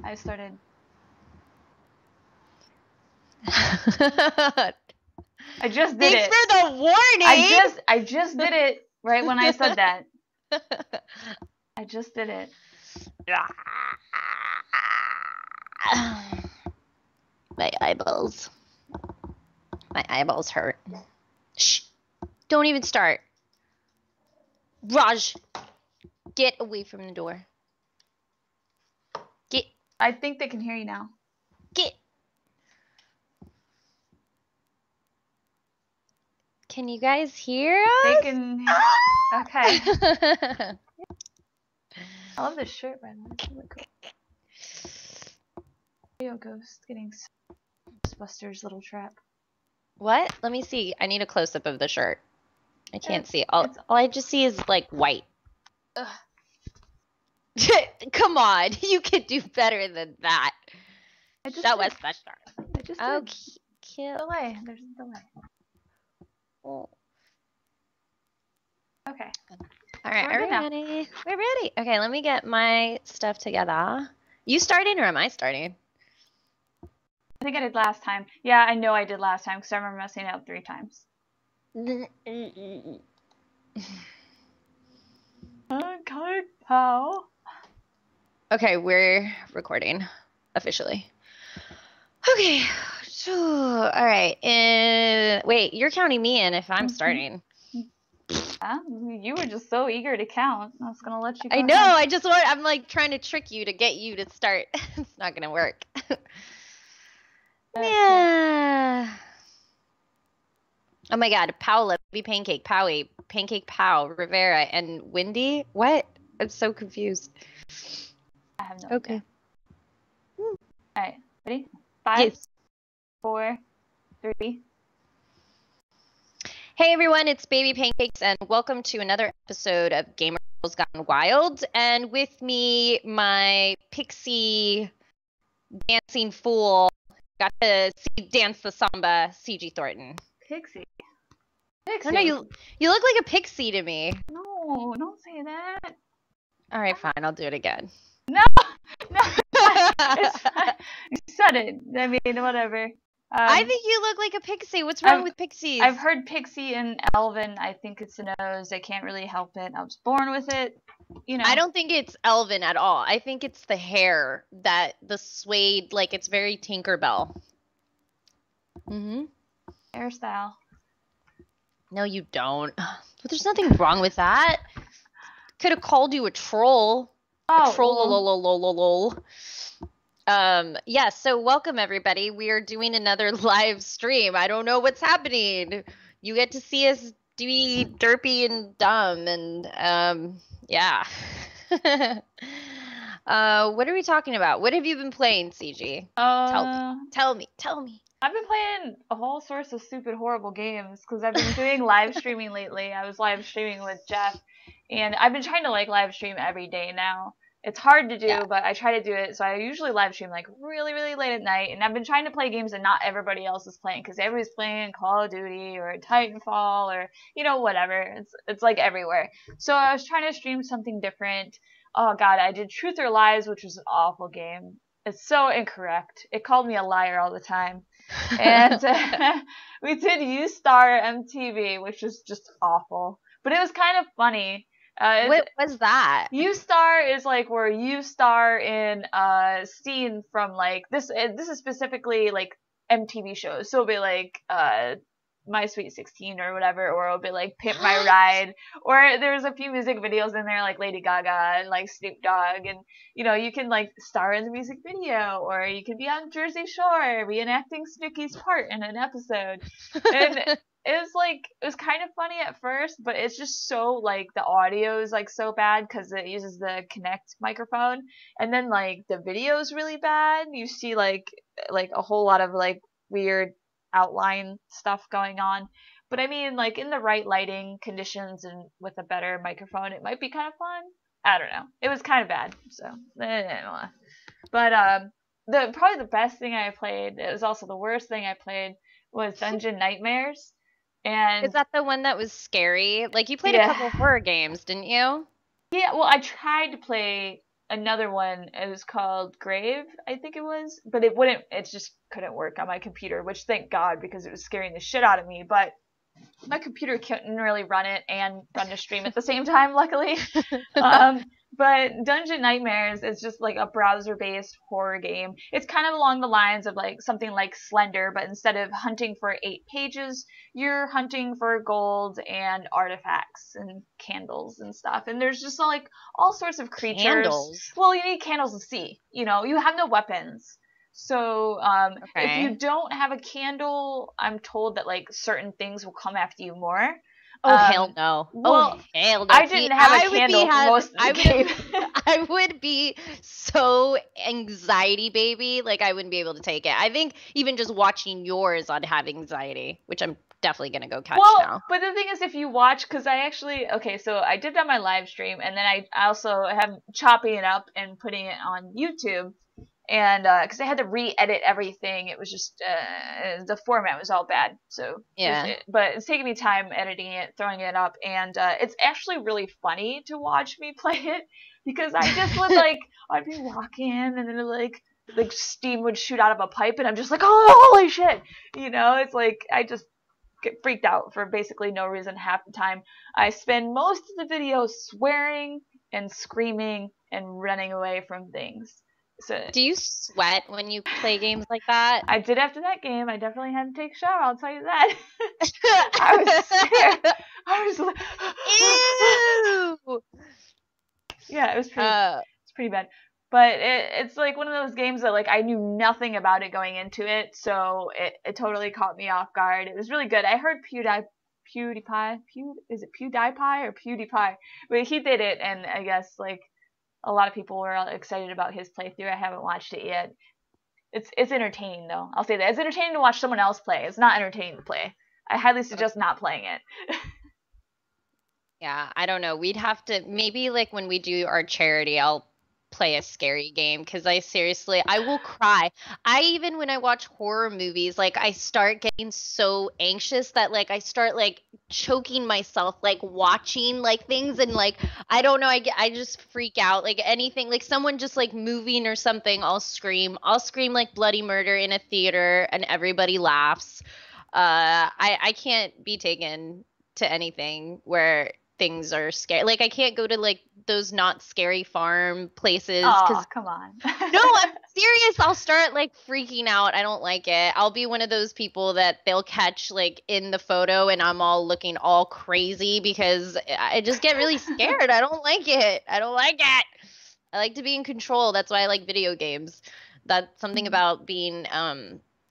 I started. I just did it. Thanks for the warning. I just did it right when I said that. I just did it. My eyeballs. My eyeballs hurt. Shh. Don't even start. Raj, get away from the door. Get. I think they can hear you now. Get. Can you guys hear us? They can hear. Okay. I love this shirt, by the way. It's really cool. Video ghost getting Ghostbusters little trap. What? Let me see. I need a close-up of the shirt. I can't see. All I just see is like white. Come on, you could do better than that. That was the shirt. Oh, cute. Delay. There's a delay. Oh. Okay. All right, are we ready? We're ready. Okay, let me get my stuff together. You starting or am I starting? I think I did last time. Yeah, I know I did last time because I remember messing it up 3 times. Okay, pal. Okay, we're recording officially. Okay. All right. Wait, you're counting me in if I'm starting. You were just so eager to count. I was gonna let you go. I know. I'm like trying to trick you to get you to start. It's not gonna work. Yeah. Oh my God, Paola, Baby Pancake, Powie, Pancake Pow, Rivera, and Wendy? What? I'm so confused. I have no idea. All right, ready? 5, yes. 4, 3. Hey everyone, it's Baby Pancakes, and welcome to another episode of Gamer Girls Gone Wild. And with me, my pixie dancing fool, got to see dance the samba, CG Thornton. Pixie. No, you look like a pixie to me. No, don't say that. All right, fine, I'll do it again. No, it's fine. You said it. I mean, whatever. I think you look like a pixie. What's wrong with pixies? I've heard pixie and elven. I think it's the nose. I can't really help it. I was born with it. You know. I don't think it's elven at all. I think it's the hair, the suede, like it's very Tinkerbell. Hairstyle. No, you don't. But there's nothing wrong with that. Could have called you a troll. Oh, a troll. Yeah, so welcome everybody. We are doing another live stream. I don't know what's happening. You get to see us be derpy and dumb and yeah. What are we talking about? What have you been playing, CG? Tell me. I've been playing a whole source of stupid, horrible games because I've been doing live streaming lately. I was live streaming with Jeff, and I've been trying to like live stream every day now. It's hard to do, but I try to do it. So I usually live stream like really, really late at night, and I've been trying to play games that not everybody else is playing because everybody's playing Call of Duty or Titanfall or whatever. It's like everywhere. So I was trying to stream something different. Oh God, I did Truth or Lies, which was an awful game. It's so incorrect. It called me a liar all the time. And we did U-Star MTV, which was just awful. But it was kind of funny. What was that? U-Star is like where you star in a scene from like this is specifically like MTV shows. So it'll be like My Sweet 16 or whatever, or it'll be like Pimp My Ride, or there's a few music videos in there like Lady Gaga and like Snoop Dogg, and you can like star in the music video, or you can be on Jersey Shore reenacting Snooki's part in an episode. And it was kind of funny at first, but it's just so like the audio is like so bad because it uses the Kinect microphone, and then like the video is really bad. You see like a whole lot of like weird outline stuff going on. But I mean, like in the right lighting conditions and with a better microphone, it might be kind of fun. I don't know. It was kind of bad, so. But probably the best thing I played, it was also the worst thing I played, was Dungeon Nightmares. And is that the one that was scary? Like you played a couple horror games, didn't you? Yeah, well, I tried to play another one. It was called Grave, I think it was, but it just couldn't work on my computer, which thank God, because it was scaring the shit out of me. But my computer couldn't really run it and run the stream at the same time, luckily. But Dungeon Nightmares is just like a browser-based horror game. It's kind of along the lines of like something like Slender, but instead of hunting for 8 pages, you're hunting for gold and artifacts and candles and stuff. And there's just like all sorts of creatures. Candles? Well, you need candles to see. You know, you have no weapons. So if you don't have a candle, I'm told that like certain things will come after you more. Oh, hell no. Well, hell no. I didn't have a candle for most of the game. I would be so anxiety baby. Like, I wouldn't be able to take it. I think even just watching yours, I'd have anxiety, which I'm definitely going to go catch now. But the thing is, if you watch, because so I did that on my live stream, and then I also have chopping it up and putting it on YouTube. And because I had to re-edit everything, it was just the format was all bad. So yeah, but it's taking me time editing it, throwing it up, and it's actually really funny to watch me play it, because I just was like, I'd be walking, and then like steam would shoot out of a pipe, and I'm just like, oh, holy shit, you know? It's like I just get freaked out for basically no reason half the time. I spend most of the video swearing and screaming and running away from things. So, do you sweat when you play games like that? I did after that game. I definitely had to take a shower, I'll tell you that. I was scared. I was like, ew. Yeah, it was pretty bad. But it's like one of those games that like I knew nothing about it going into it, so it totally caught me off guard. It was really good. I heard PewDiePie, is it PewDiePie or PewDiePie? But he did it, and I guess like a lot of people were excited about his playthrough. I haven't watched it yet. It's entertaining though. I'll say that. It's entertaining to watch someone else play. It's not entertaining to play. I highly suggest not playing it. Yeah, I don't know. We'd have to maybe like when we do our charity, I'll play a scary game, because I will cry. Even when I watch horror movies, like I start getting so anxious that like I start like choking myself, like watching like things, and like I don't know, I just freak out. Like anything, like someone just like moving or something, I'll scream like bloody murder in a theater, and everybody laughs. I can't be taken to anything where things are scary. Like I can't go to like those not scary farm places. Oh, come on. No, I'm serious. I'll start like freaking out. I don't like it. I'll be one of those people that they'll catch like in the photo, and I'm all looking all crazy because I just get really scared. I don't like it. I like to be in control. That's why I like video games. That's something about being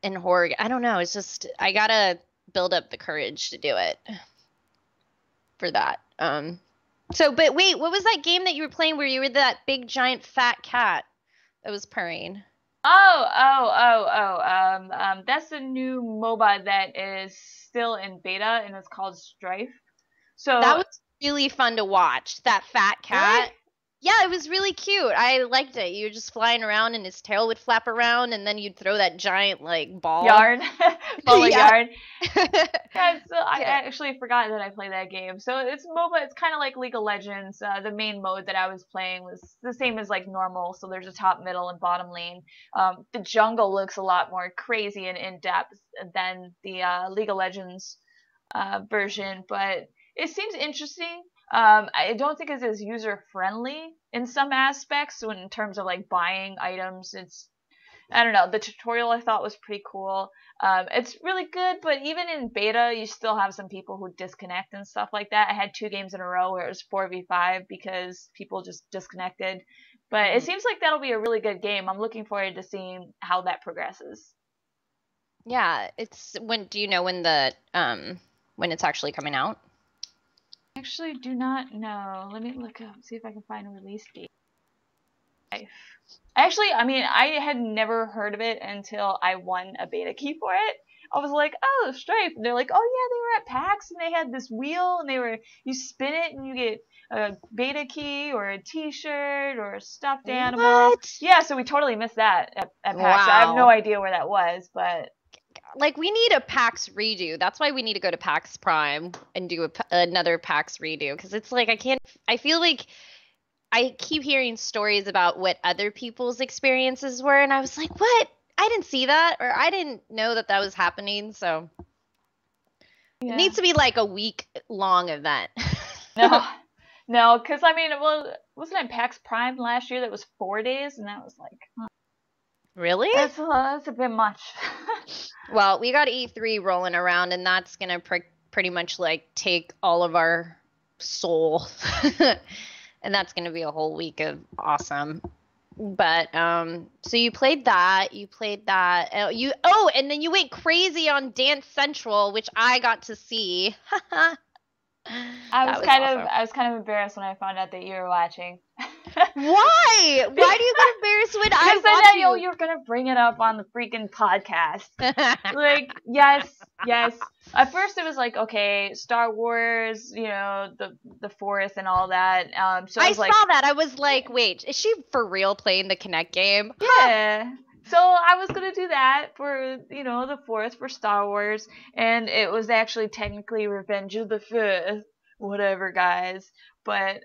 in horror. I don't know. It's just I gotta build up the courage to do it. For that. But wait, what was that game that you were playing where you were that big giant fat cat that was purring? That's a new MOBA that is still in beta, and it's called Strife. So that was really fun to watch. That fat cat. Really? Yeah, it was really cute. I liked it. You were just flying around, and his tail would flap around, and then you'd throw that giant like ball. Yarn. Ball of yarn. Yeah, so I Yeah. actually forgot that I played that game. So it's MOBA. It's kind of like League of Legends. The main mode that I was playing was the same as like normal. So there's a top, middle, and bottom lane. The jungle looks a lot more crazy and in depth than the League of Legends version, but it seems interesting. I don't think it's as user friendly in some aspects. So in terms of like buying items, I don't know. The tutorial I thought was pretty cool. It's really good, but even in beta, you still have some people who disconnect and stuff like that. I had 2 games in a row where it was 4v5 because people just disconnected. But it seems like that'll be a really good game. I'm looking forward to seeing how that progresses. Yeah, do you know when when it's actually coming out? I actually do not know. Let me look up, see if I can find a release date. I had never heard of it until I won a beta key for it. I was like, oh, Strife. And they're like, oh yeah, they were at PAX and they had this wheel and you spin it and you get a beta key or a t-shirt or a stuffed animal. What? Yeah, so we totally missed that at PAX. Wow. I have no idea where that was, but like we need a PAX redo. That's why we need to go to PAX Prime and do another PAX redo, because it's like I feel like I keep hearing stories about what other people's experiences were, and I was like, what? I didn't see that, or I didn't know that that was happening. So it Yeah. needs to be like a week-long event. No. No, because I mean, well, wasn't it PAX Prime last year that was 4 days, and that was like, Really? that's a bit much. Well, we got E3 rolling around, and that's gonna pretty much like take all of our soul, and that's gonna be a whole week of awesome. But so you played that, and then you went crazy on Dance Central, which I got to see. That was awesome. I was kind of embarrassed when I found out that you were watching. Why? Why do you get embarrassed when I Because then watch I know you're gonna bring it up on the freaking podcast. Like, yes. At first it was like, okay, Star Wars, the fourth and all that. So I was like, saw that. I was like, wait, is she for real playing the Kinect game? yeah. So I was gonna do that for the fourth for Star Wars, and it was actually technically Revenge of the Fifth, whatever, guys. But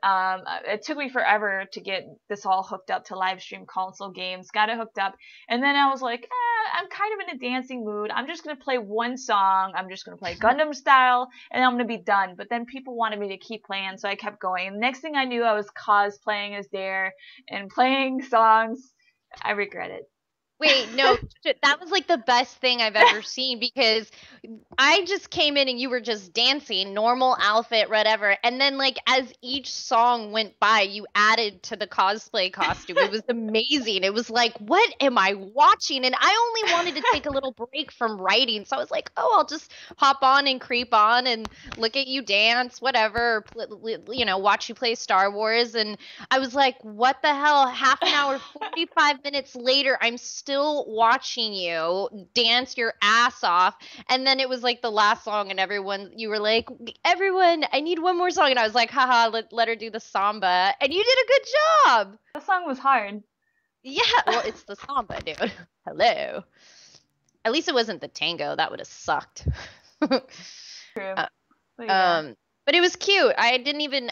it took me forever to get this all hooked up to live stream console games. Got it hooked up, and then I was like, I'm kind of in a dancing mood. I'm just gonna play one song. I'm just gonna play Gundam style, and I'm gonna be done. But then people wanted me to keep playing, so I kept going. And the next thing I knew, I was cosplaying as Dare and playing songs. I regret it. Wait, no, that was like the best thing I've ever seen, because I just came in and you were just dancing, normal outfit, whatever. And then like as each song went by, you added to the cosplay costume. It was amazing. It was like, what am I watching? And I only wanted to take a little break from writing. So I was like, oh, I'll just hop on and creep on and look at you dance, whatever, watch you play Star Wars. And I was like, what the hell? Half an hour, 45 minutes later, I'm still watching you dance your ass off. And then it was like the last song, and you were like, everyone, I need one more song. And I was like, haha, let her do the samba. And you did a good job. The song was hard. Yeah, well, it's the samba, dude. Hello. At least it wasn't the tango. That would have sucked. True. But it was cute. I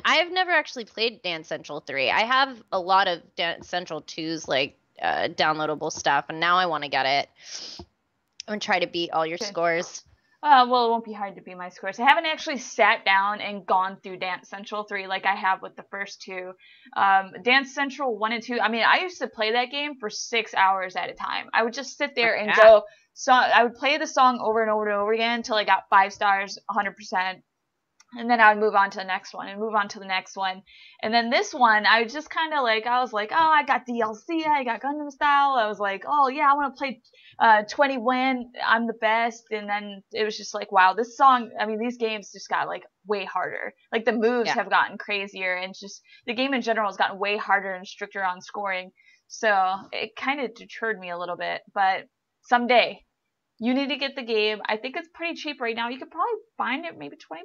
have never actually played Dance Central 3. I have a lot of Dance Central 2's like downloadable stuff, and now I want to get it. I'm gonna try to beat all your scores. Well, it won't be hard to beat my scores. I haven't actually sat down and gone through Dance Central 3 like I have with the first two. Dance Central 1 and 2, I mean, I used to play that game for 6 hours at a time. I would just sit there and go, I would play the song over and over and over again until I got 5 stars, 100%. And then I would move on to the next one and move on to the next one. And then this one, I was just kind of like, I was like, oh, I got DLC, I got Gundam style. I was like, oh, yeah, I want to play 20 Win, I'm the best. And then it was just like, wow, this song, I mean, these games just got like way harder. Like the moves have gotten crazier, and just the game in general has gotten way harder and stricter on scoring. So it kind of deterred me a little bit. But someday, you need to get the game. I think it's pretty cheap right now. You could probably find it maybe $20.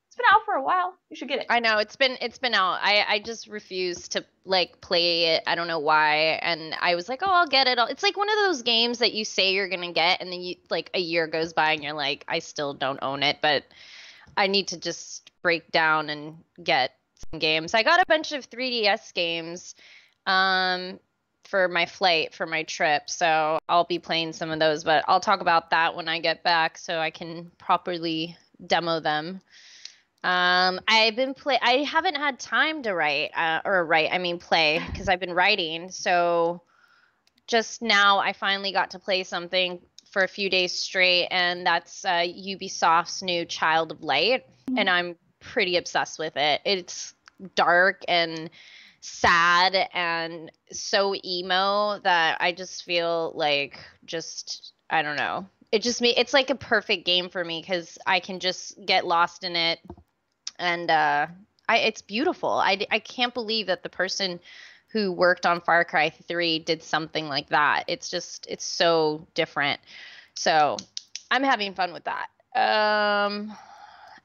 It's been out for a while. You should get it. I know it's been out. I just refuse to like play it. I don't know why. And I was like, oh, I'll get it. It's like one of those games that you say you're gonna get, and then you like a year goes by and you're like, I still don't own it, but I need to just break down and get some games. I got a bunch of 3DS games for my flight, for my trip, so I'll be playing some of those, but I'll talk about that when I get back so I can properly demo them. I haven't had time to play, because I've been writing. So just now I finally got to play something for a few days straight, and that's Ubisoft's new Child of Light, and I'm pretty obsessed with it. It's dark and sad and so emo that I just feel like I don't know. It's like a perfect game for me because I can just get lost in it. And it's beautiful. I can't believe that the person who worked on Far Cry 3 did something like that. It's so different. So I'm having fun with that. And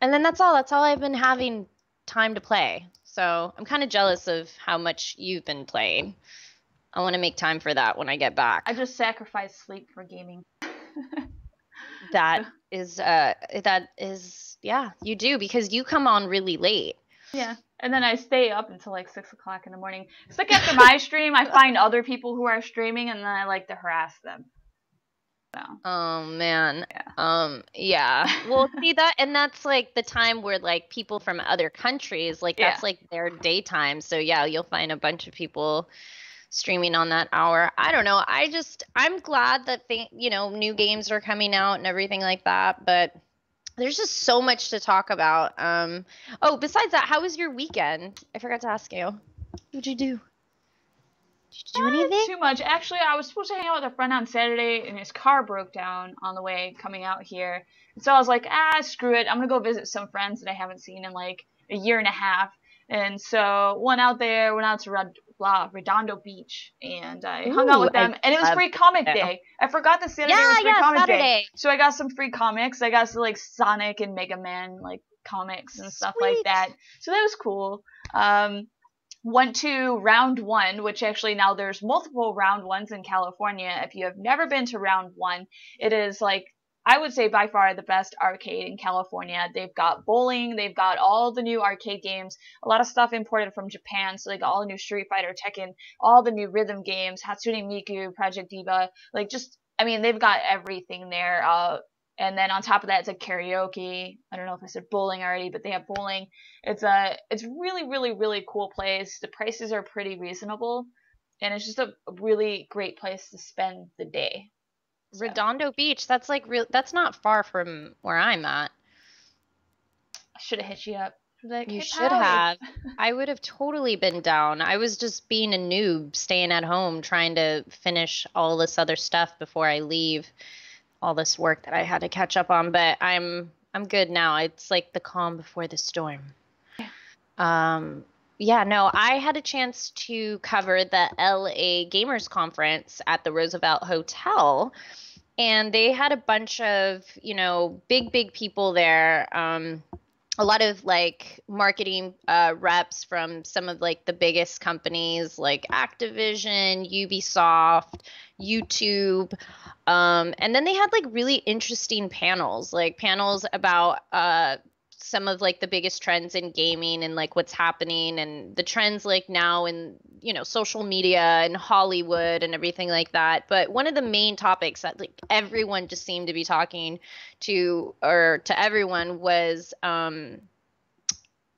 then that's all I've been having time to play. So I'm kind of jealous of how much you've been playing. I want to make time for that when I get back. I just sacrifice sleep for gaming. That is, yeah, you do, because you come on really late. Yeah. And then I stay up until like 6 o'clock in the morning. It's like after my stream, I find other people who are streaming, and then I like to harass them. So. Oh man. Yeah. Yeah. Well, see that, and that's like the time where like people from other countries, like that's like their daytime. So yeah, you'll find a bunch of people streaming on that hour. I don't know. I'm glad that new games are coming out and everything like that, but there's just so much to talk about. Oh, besides that, how was your weekend? I forgot to ask you. What'd you do? Did you do anything? Too much. Actually, I was supposed to hang out with a friend on Saturday, and his car broke down on the way coming out here. And so I was like, screw it. I'm gonna go visit some friends that I haven't seen in like a year and a half. And so went out to Redondo Beach, and I hung out with them. And it was free comic day. I forgot that Saturday was free comic day. So I got some free comics. I got some like Sonic and Mega Man like comics and stuff like that. So that was cool. Went to round 1, which actually now there's multiple round 1s in California. If you have never been to round 1, it is like, I would say by far the best arcade in California. They've got bowling, they've got all the new arcade games, a lot of stuff imported from Japan, so they got all the new Street Fighter, Tekken, all the new rhythm games, Hatsune Miku, Project Diva, like just, I mean, they've got everything there. And then on top of that, it's like karaoke. I don't know if I said bowling already, but they have bowling. It's really, really, really cool place. The prices are pretty reasonable, and it's just a really great place to spend the day. So. Redondo Beach, that's like that's not far from where I'm at. I should have hit you up. Like, you should have. I would have totally been down. I was just being a noob, staying at home, trying to finish all this other stuff before I leave. All this work that I had to catch up on, but I'm good now. It's like the calm before the storm. Yeah, no, I had a chance to cover the LA Gamers Conference at the Roosevelt Hotel, and they had a bunch of, big people there. A lot of like marketing reps from some of like the biggest companies like Activision, Ubisoft, YouTube. And then they had like really interesting panels about some of like the biggest trends in gaming and like what's happening and the trends like now in, social media and Hollywood and everything like that. But one of the main topics that like everyone just seemed to be talking to everyone was not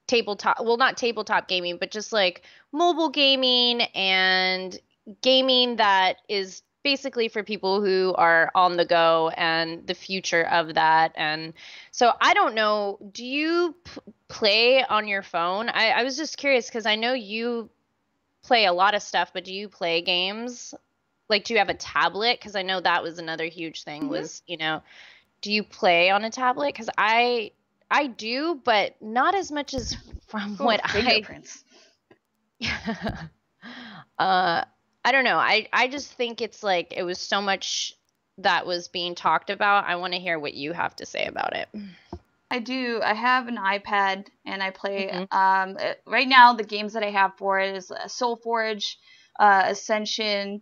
tabletop gaming, but just like mobile gaming and gaming that is basically for people who are on the go and the future of that. And so I don't know, do you play on your phone? I was just curious because I know you play a lot of stuff, but do you play games? Like, do you have a tablet? Because I know that was another huge thing was, do you play on a tablet? Because I do, but not as much as from what fingerprints. I don't know. I just think it's like it was so much that was being talked about. I want to hear what you have to say about it. I do. I have an iPad and I play. Right now, the games that I have for it is Soul Forge, Ascension,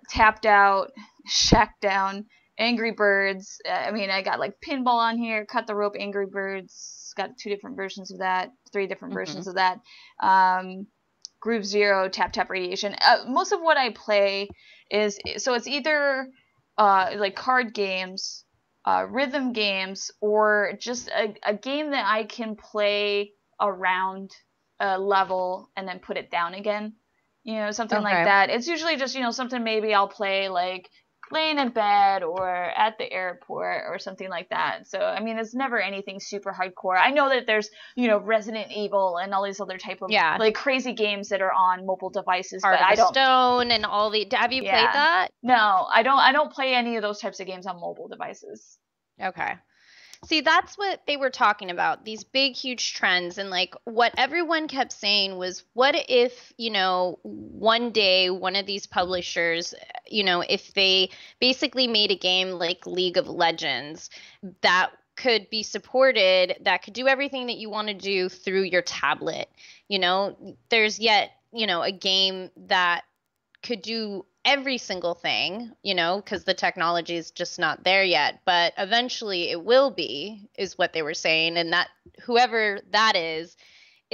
Tapped Out, Shackdown, Angry Birds. I got like Pinball on here, Cut the Rope, Angry Birds. Got 2 different versions of that, 3 different versions of that. Groove Zero, Tap Radiation. Most of what I play is, so it's either like card games, rhythm games, or just a game that I can play around a level and then put it down again. Something like that. It's usually just, something maybe I'll play like laying in bed or at the airport or something like that. So, it's never anything super hardcore. I know that there's, Resident Evil and all these other type of like crazy games that are on mobile devices, but I don't. Stone and all the. Have you played that? No, I don't play any of those types of games on mobile devices. Okay. See, that's what they were talking about, these big, huge trends. And like what everyone kept saying was, what if, one day one of these publishers, if they basically made a game like League of Legends that could be supported, that could do everything that you want to do through your tablet. There's yet, a game that could do every single thing, because the technology is just not there yet, but eventually it will be, is what they were saying. And that whoever that is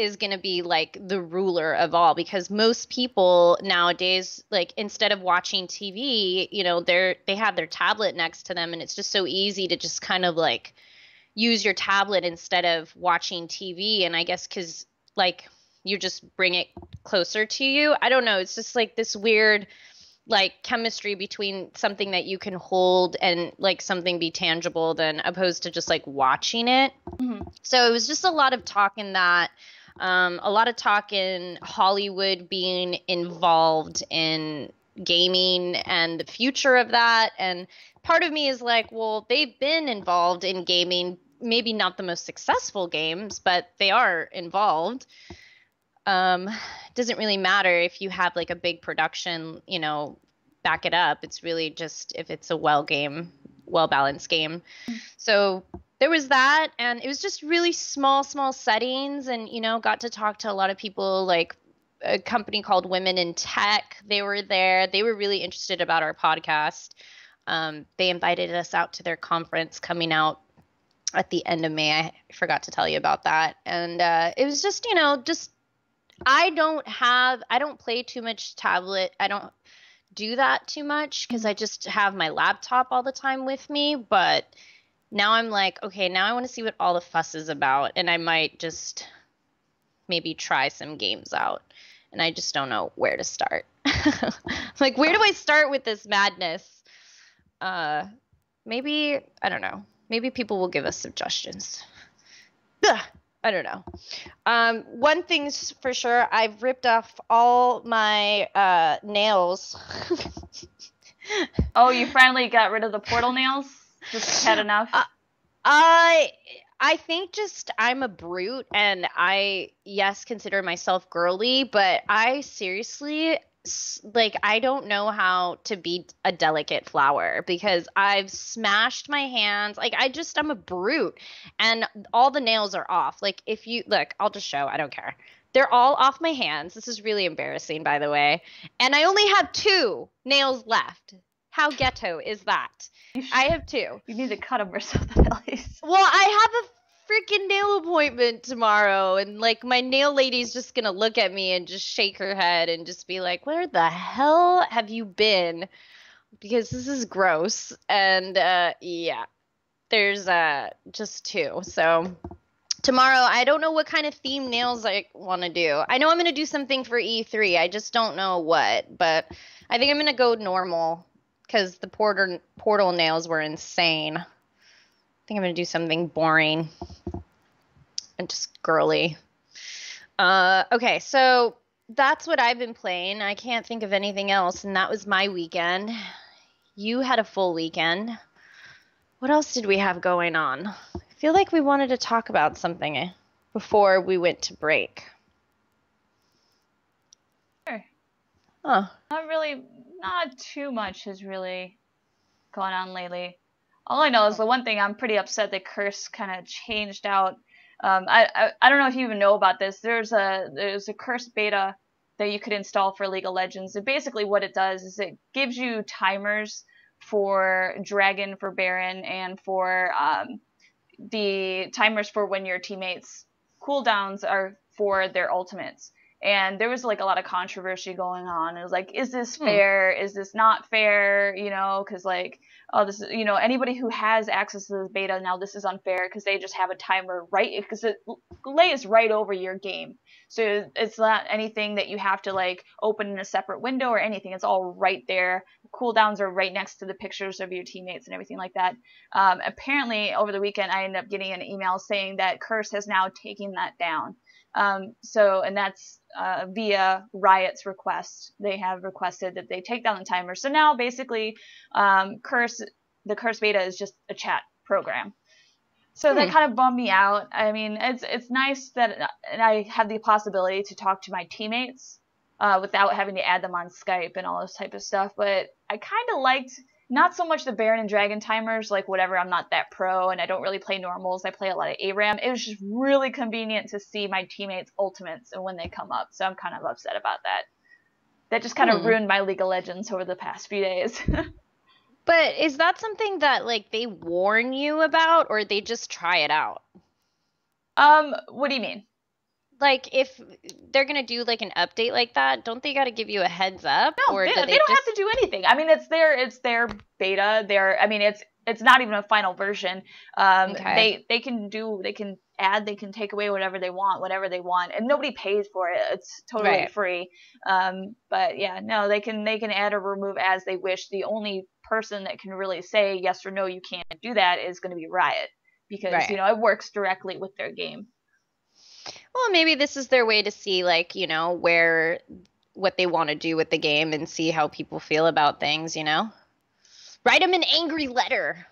is going to be like the ruler of all, because most people nowadays, like instead of watching TV, they have their tablet next to them, and it's just so easy to just kind of like use your tablet instead of watching TV. And I guess because like you just bring it closer to you. I don't know. It's just like this weird like chemistry between something that you can hold and like something be tangible than opposed to just like watching it. Mm-hmm. So it was just a lot of talk in that. A lot of talk in Hollywood being involved in gaming and the future of that. And part of me is like, well, they've been involved in gaming, maybe not the most successful games, but they are involved. Doesn't really matter if you have like a big production, back it up. It's really just if it's a well-balanced game. So there was that, and it was just really small settings, and got to talk to a lot of people, like a company called Women in Tech. They were there. They were really interested about our podcast. They invited us out to their conference coming out at the end of May. I forgot to tell you about that. And it was just, I don't play too much tablet. I don't do that too much because I just have my laptop all the time with me. But now I'm like, okay, now I want to see what all the fuss is about. And I might just maybe try some games out. And I just don't know where to start. Like, where do I start with this madness? Maybe, I don't know. Maybe people will give us suggestions. Ugh, I don't know. One thing's for sure, I've ripped off all my nails. Oh, you finally got rid of the portal nails? Just had enough? I think just I'm a brute, and I, yes, consider myself girly, but I seriously, like, I don't know how to be a delicate flower because I've smashed my hands. Like, I'm a brute, and all the nails are off. Like, if you, look, I'll just show, I don't care. They're all off my hands. This is really embarrassing, by the way. And I only have 2 nails left. How ghetto is that? I have 2. You need to cut them or something at least. Well, I have a freaking nail appointment tomorrow, and like my nail lady's just gonna look at me and just shake her head and just be like, where the hell have you been? Because this is gross. And yeah, there's just 2. So tomorrow, I don't know what kind of theme nails I want to do. I know I'm gonna do something for E3. I just don't know what, but I think I'm gonna go normal because the portal nails were insane. I think I'm gonna do something boring and just girly. Okay, so that's what I've been playing. I can't think of anything else, and that was my weekend. You had a full weekend. What else did we have going on? I feel like we wanted to talk about something before we went to break. Sure. Huh. Not too much has really gone on lately. All I know is the one thing I'm pretty upset that Curse kind of changed out. I don't know if you even know about this. There's a Curse beta that you could install for League of Legends. And basically what it does is it gives you timers for Dragon, for Baron, and for the timers for when your teammates' cooldowns are for their ultimates. And there was like a lot of controversy going on. It was like, is this fair? Is this not fair? Because like, oh, this is, anybody who has access to this beta now, this is unfair because they just have a timer right, because it lays right over your game. So it's not anything that you have to like open in a separate window or anything. It's all right there. Cooldowns are right next to the pictures of your teammates and everything like that. Apparently over the weekend, I ended up getting an email saying that Curse has now taken that down. And that's via Riot's request. They have requested that they take down the timer. So now basically, the Curse beta is just a chat program. So that kind of bummed me out. I mean, it's nice that I have the possibility to talk to my teammates without having to add them on Skype and all this type of stuff. But I kind of liked not so much the Baron and Dragon timers, like whatever, I'm not that pro and I don't really play normals. I play a lot of ARAM. It was just really convenient to see my teammates' ultimates and when they come up. So I'm kind of upset about that. That just kind of ruined my League of Legends over the past few days. But is that something that like they warn you about, or they just try it out? What do you mean? like if they're gonna do like an update like that, don't they got to give you a heads up? No, Or they do don't they have just to do anything. I mean, it's their beta. I mean, it's not even a final version. okay? They can add, they can take away whatever they want, whenever they want, and nobody pays for it. It's totally Right. free. But yeah, no, they can add or remove as they wish. The only person that can really say yes or no, you can't do that, is going to be Riot, because Right. it works directly with their game. Well, maybe this is their way to see, like, what they want to do with the game and see how people feel about things, Write them an angry letter.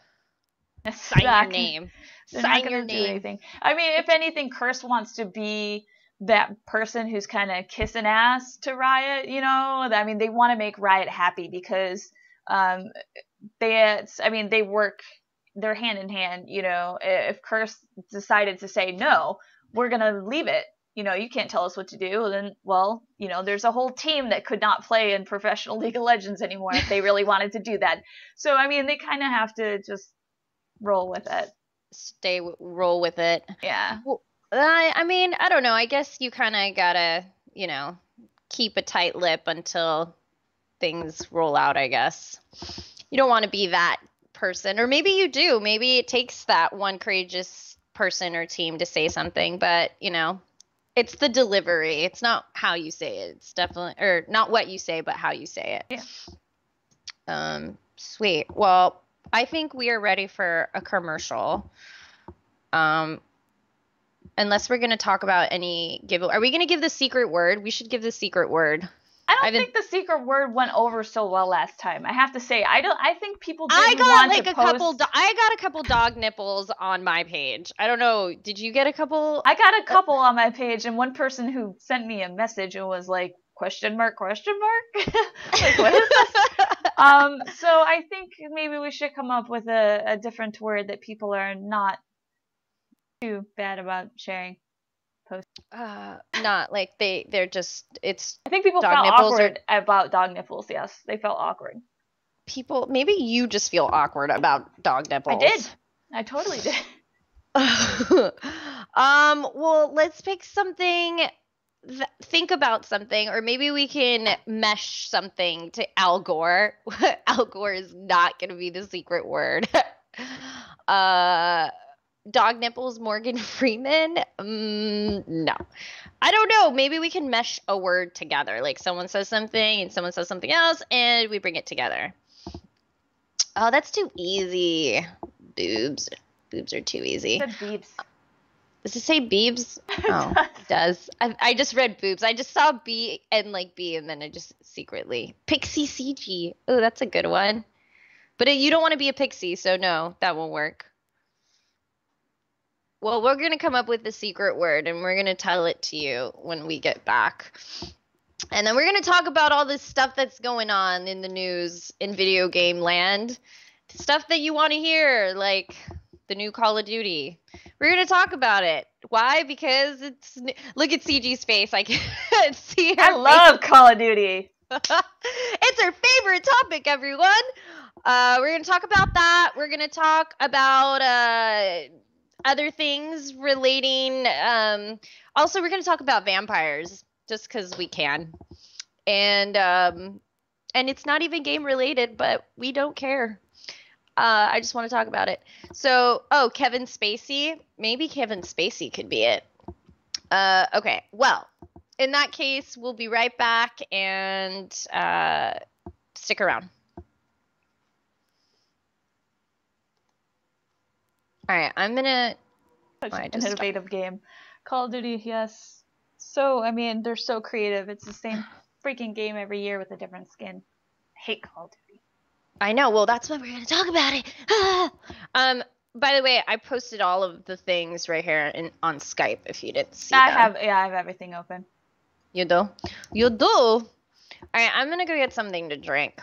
Sign your name. They're not Sign your going to do name. anything. I mean, if anything, Curse wants to be that person who's kind of kissing ass to Riot, I mean, they want to make Riot happy, because they work, they're hand in hand, if Curse decided to say, no, we're going to leave it, you can't tell us what to do, then, well, there's a whole team that could not play in professional League of Legends anymore if they really wanted to do that. So, I mean, they kind of have to just roll with it. Roll with it. Yeah. Well, I mean, I don't know. I guess you kind of gotta, keep a tight lip until things roll out, I guess. You don't want to be that person, or maybe you do. Maybe it takes that one courageous person or team to say something, but, it's the delivery. It's not how you say it. It's definitely, or not what you say, but how you say it. Yeah. Sweet. Well, I think we are ready for a commercial. Unless we're going to talk about any giveaway. Are we going to give the secret word? We should give the secret word. I don't think the secret word went over so well last time. I have to say, I think people didn't I got want like to a post. I got a couple dog nipples on my page. I don't know. Did you get a couple? I got a couple on my page, and one person who sent me a message and was like, question mark? Like, what is this? So I think maybe we should come up with a different word that people are not too bad about sharing. Not like they're just, it's. I think people felt awkward about dog nipples. Yes, they felt awkward. Maybe you just feel awkward about dog nipples. I did. I totally did. Well, let's pick something. Think about something, or maybe we can mesh something to Al Gore. Al Gore is not going to be the secret word. Dog nipples, Morgan Freeman? No. I don't know. Maybe we can mesh a word together. Like someone says something and someone says something else, and we bring it together. Oh, that's too easy. Boobs. Boobs are too easy. It said beebs. Does it say beebs? Oh, it does. I just read boobs. I just saw B and like B, and then I just secretly. Pixie CG. Oh, that's a good one. But you don't want to be a pixie, so no, that won't work. Well, we're going to come up with the secret word, and we're going to tell it to you when we get back. And then we're going to talk about all this stuff that's going on in the news in video game land. Stuff that you want to hear, like the new Call of Duty. We're going to talk about it. Why? Because it's... Look at CG's face. I can't see her. I love Call of Duty. It's our favorite topic, everyone. We're going to talk about that. We're going to talk about... other things relating. Also, we're going to talk about vampires just because we can, and it's not even game related, but we don't care. I just want to talk about it. So, Kevin Spacey. Maybe Kevin Spacey could be it. Okay. Well, in that case, we'll be right back, and stick around. All right, I'm gonna. Such an innovative game. Call of Duty, yes. So, I mean, they're so creative. It's the same freaking game every year with a different skin. I hate Call of Duty. I know. Well, that's why we're gonna talk about it. By the way, I posted all of the things right here on Skype. If you didn't see I have everything open. You do? You do? All right, I'm gonna go get something to drink,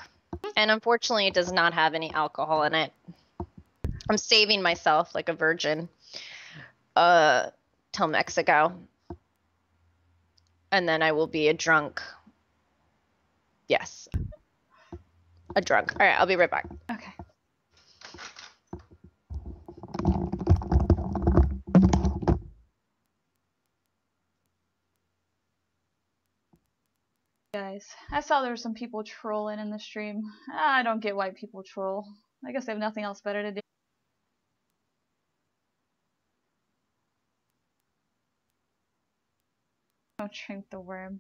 and unfortunately, it does not have any alcohol in it. I'm saving myself like a virgin till Mexico. And then I will be a drunk. Yes. A drunk. All right, I'll be right back. Okay. guys. I saw there were some people trolling in the stream. I don't get why people troll. I guess they have nothing else better to do. Don't drink the worm.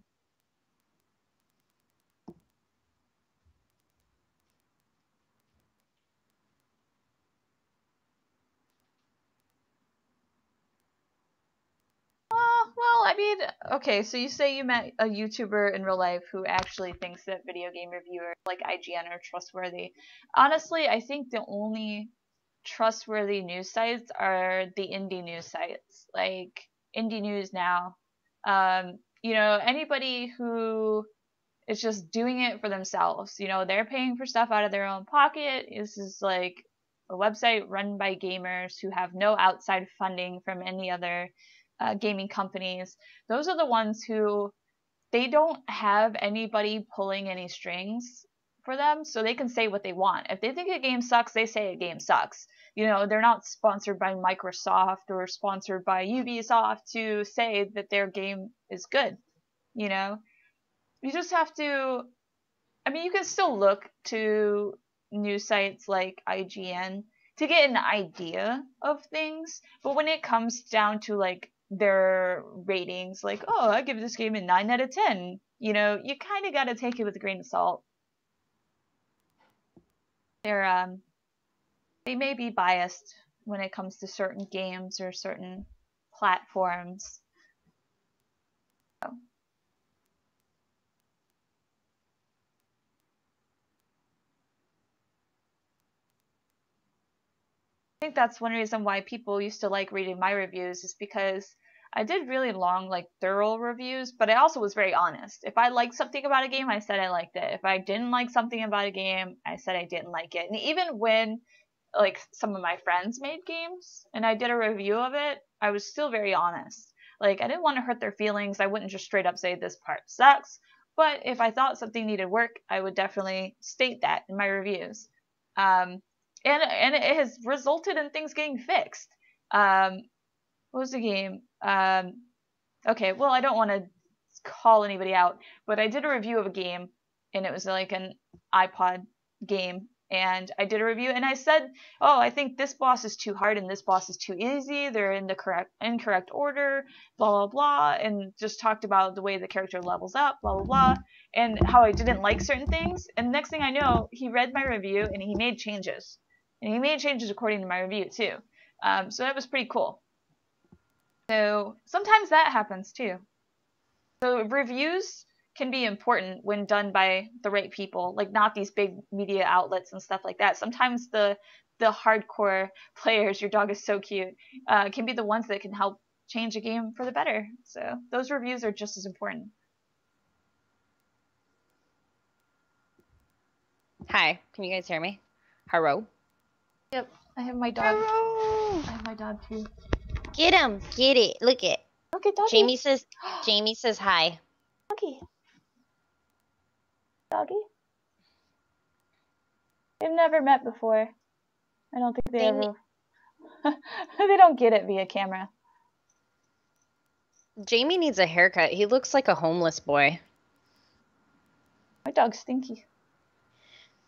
Well, I mean, okay, so you say you met a YouTuber in real life who actually thinks that video game reviewers like IGN are trustworthy. Honestly, I think the only trustworthy news sites are the indie news sites, like Indie News Now. Anybody who is just doing it for themselves. They're paying for stuff out of their own pocket. This is like a website run by gamers who have no outside funding from any other gaming companies. Those are the ones who they don't have anybody pulling any strings for them, so they can say what they want. If they think a game sucks, they say a game sucks. They're not sponsored by Microsoft or sponsored by Ubisoft to say that their game is good. You just have to. I mean, you can still look to news sites like IGN to get an idea of things, but when it comes down to like their ratings, like, oh, I give this game a 9 out of 10, you kind of got to take it with a grain of salt. They may be biased when it comes to certain games or certain platforms. So. I think that's one reason why people used to like reading my reviews, is because I did really long, like thorough reviews, but I also was very honest. If I liked something about a game, I said I liked it. If I didn't like something about a game, I said I didn't like it. And even when like some of my friends made games and I did a review of it, I was still very honest. Like, I didn't want to hurt their feelings. I wouldn't just straight up say this part sucks. But if I thought something needed work, I would definitely state that in my reviews. And it has resulted in things getting fixed. What was the game? Okay, well, I don't want to call anybody out, but I did a review of a game, and it was like an iPod game, and I did a review, and I said, oh, I think this boss is too hard and this boss is too easy. They're in the incorrect order, blah, blah, blah, and just talked about the way the character levels up, blah, blah, blah, and how I didn't like certain things. And next thing I know, he read my review, and he made changes. And he made changes according to my review, too. So that was pretty cool. So sometimes that happens, too. So reviews can be important when done by the right people, like not these big media outlets and stuff like that. Sometimes the hardcore players, your dog is so cute, can be the ones that can help change a game for the better. So those reviews are just as important. Hi, can you guys hear me? Hello? Yep, I have my dog. Hello! I have my dog too. Get him! Get it! Look it! Look at doggy. Jamie says hi. Doggy. Doggy? They've never met before. I don't think they ever... They don't get it via camera. Jamie needs a haircut. He looks like a homeless boy. My dog's stinky.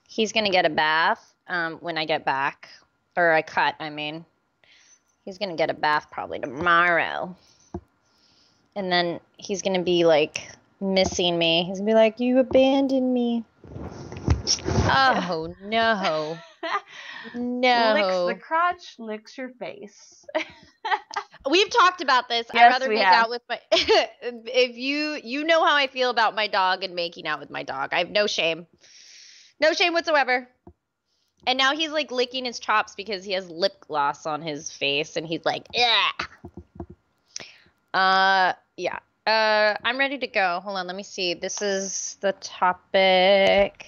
He's gonna get a bath when I get back. Or a cut, I mean. He's gonna get a bath probably tomorrow. And then he's gonna be like missing me. He's gonna be like, you abandoned me. Oh no. No. Licks the crotch, licks your face. We've talked about this. Yes, I'd rather make out with my if you know how I feel about my dog and making out with my dog. I have no shame. No shame whatsoever. And now he's like licking his chops because he has lip gloss on his face and he's like, yeah. Yeah. I'm ready to go. Hold on, let me see. This is the topic.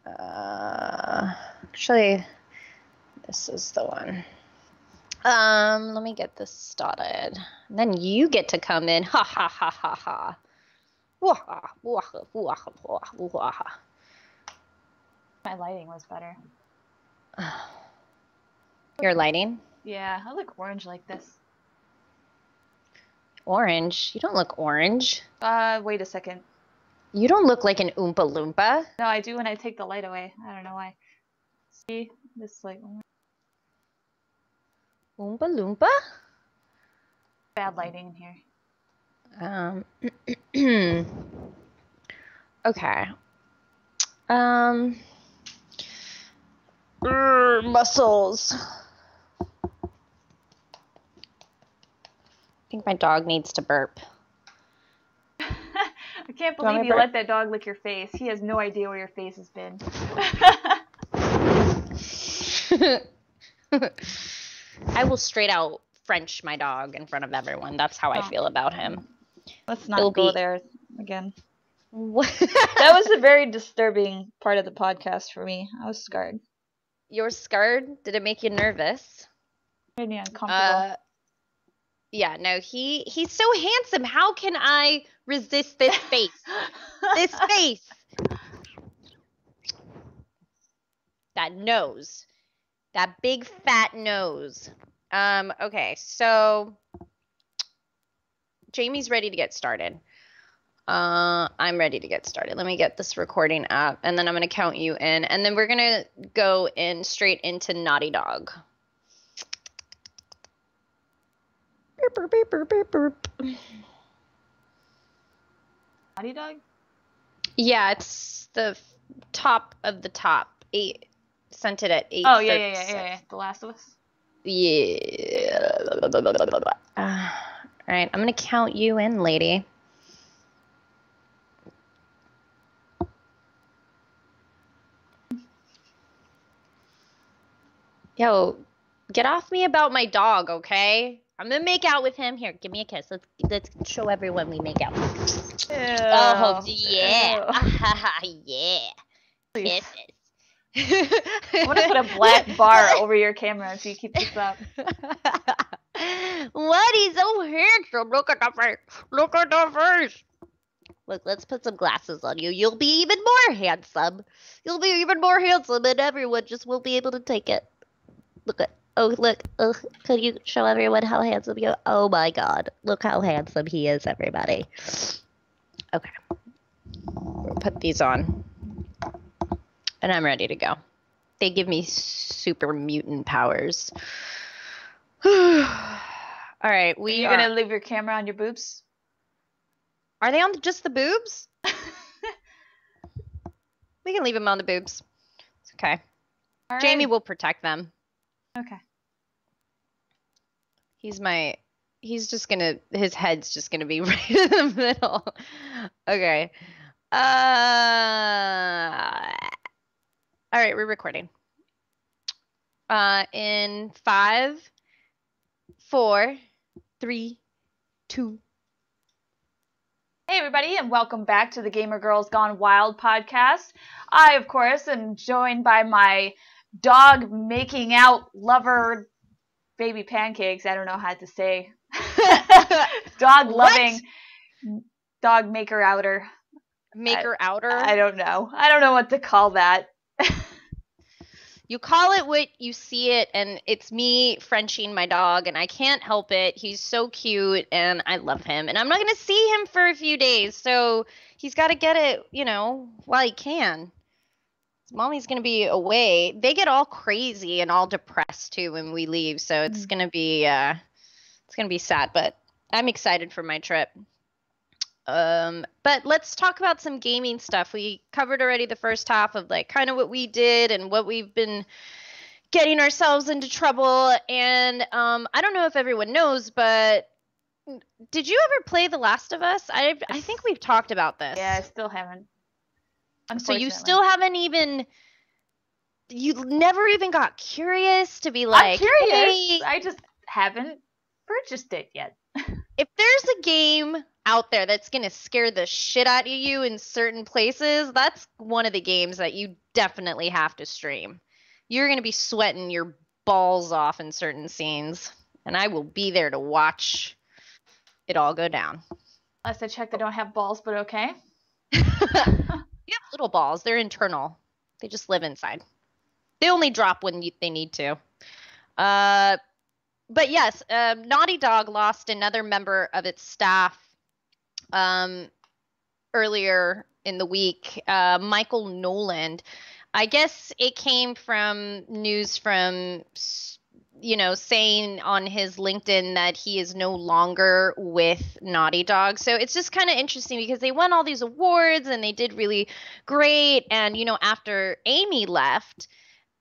Actually, this is the one. Let me get this started. And then you get to come in. Ha ha ha ha ha. My lighting was better. Your lighting? Yeah, I look orange like this. Orange? You don't look orange. Wait a second. You don't look like an Oompa Loompa. No, I do when I take the light away. I don't know why. See? This like Oompa Loompa? bad lighting in here. Okay. Muscles. I think my dog needs to burp. I can't believe you let that dog lick your face. He has no idea where your face has been. I will straight out French my dog in front of everyone. That's how I feel about him. Let's not go there again. What? That was a very disturbing part of the podcast for me. I was scarred. You're scared? Did it make you nervous? Made me uncomfortable. Yeah, no, he's so handsome. How can I resist this face? This face. That nose. That big fat nose. Okay, so Jamie's ready to get started. I'm ready to get started. Let me get this recording up, and then I'm going to count you in, and then we're going to go in straight into Naughty Dog. Burp, burp, burp, burp, burp. Naughty Dog? Yeah, it's the top of the top. Sent it at 8. Oh, yeah. The Last of Us? Yeah. All right, I'm going to count you in, lady. Yo, get off me about my dog, okay? I'm gonna make out with him. Here, give me a kiss. Let's show everyone we make out. Ew. Oh yeah, yeah. Kisses. I want to put a black bar over your camera if you keep this up. What? He's so handsome. Look at the face. Look at the face. Look, let's put some glasses on you. You'll be even more handsome. You'll be even more handsome, and everyone just won't be able to take it. Look at. Oh, look. Oh, could you show everyone how handsome you are? Oh my god. Look how handsome he is, everybody. Okay. We'll put these on. And I'm ready to go. They give me super mutant powers. All right, Are you gonna leave your camera on your boobs? Are they on just the boobs? We can leave them on the boobs. It's okay. All Jamie will protect them. Okay. He's just gonna, his head's just gonna be right in the middle. Okay. All right, we're recording. In 5, 4, 3, 2. Hey everybody, and welcome back to the Gamer Girls Gone Wild podcast. I, of course, am joined by my dog making out lover baby pancakes. I don't know how to say. Dog loving dog maker outer. Maker outer? I don't know. I don't know what to call that. You call it what you see it, and it's me Frenching my dog, and I can't help it. He's so cute, and I love him. And I'm not going to see him for a few days, so he's got to get it, while he can. Mommy's going to be away. They get all crazy and all depressed, too, when we leave, so it's going to be sad, but I'm excited for my trip. But let's talk about some gaming stuff. We covered already the first half of kind of what we did and what we've been getting ourselves into trouble. And I don't know if everyone knows, but did you ever play The Last of Us? I think we've talked about this. Yeah, I still haven't. So you still haven't even. You never even got curious to be like. I'm curious. Hey, I just haven't purchased it yet. If there's a game out there that's going to scare the shit out of you in certain places, that's one of the games that you definitely have to stream. You're going to be sweating your balls off in certain scenes, and I will be there to watch it all go down. Last I checked, I don't have balls, but okay. You have little balls. They're internal. They just live inside. They only drop when they need to. But yes, Naughty Dog lost another member of its staff earlier in the week, Michael Noland. I guess it came from news from, saying on his LinkedIn that he is no longer with Naughty Dog. So it's just kind of interesting because they won all these awards and they did really great. And, after Amy left,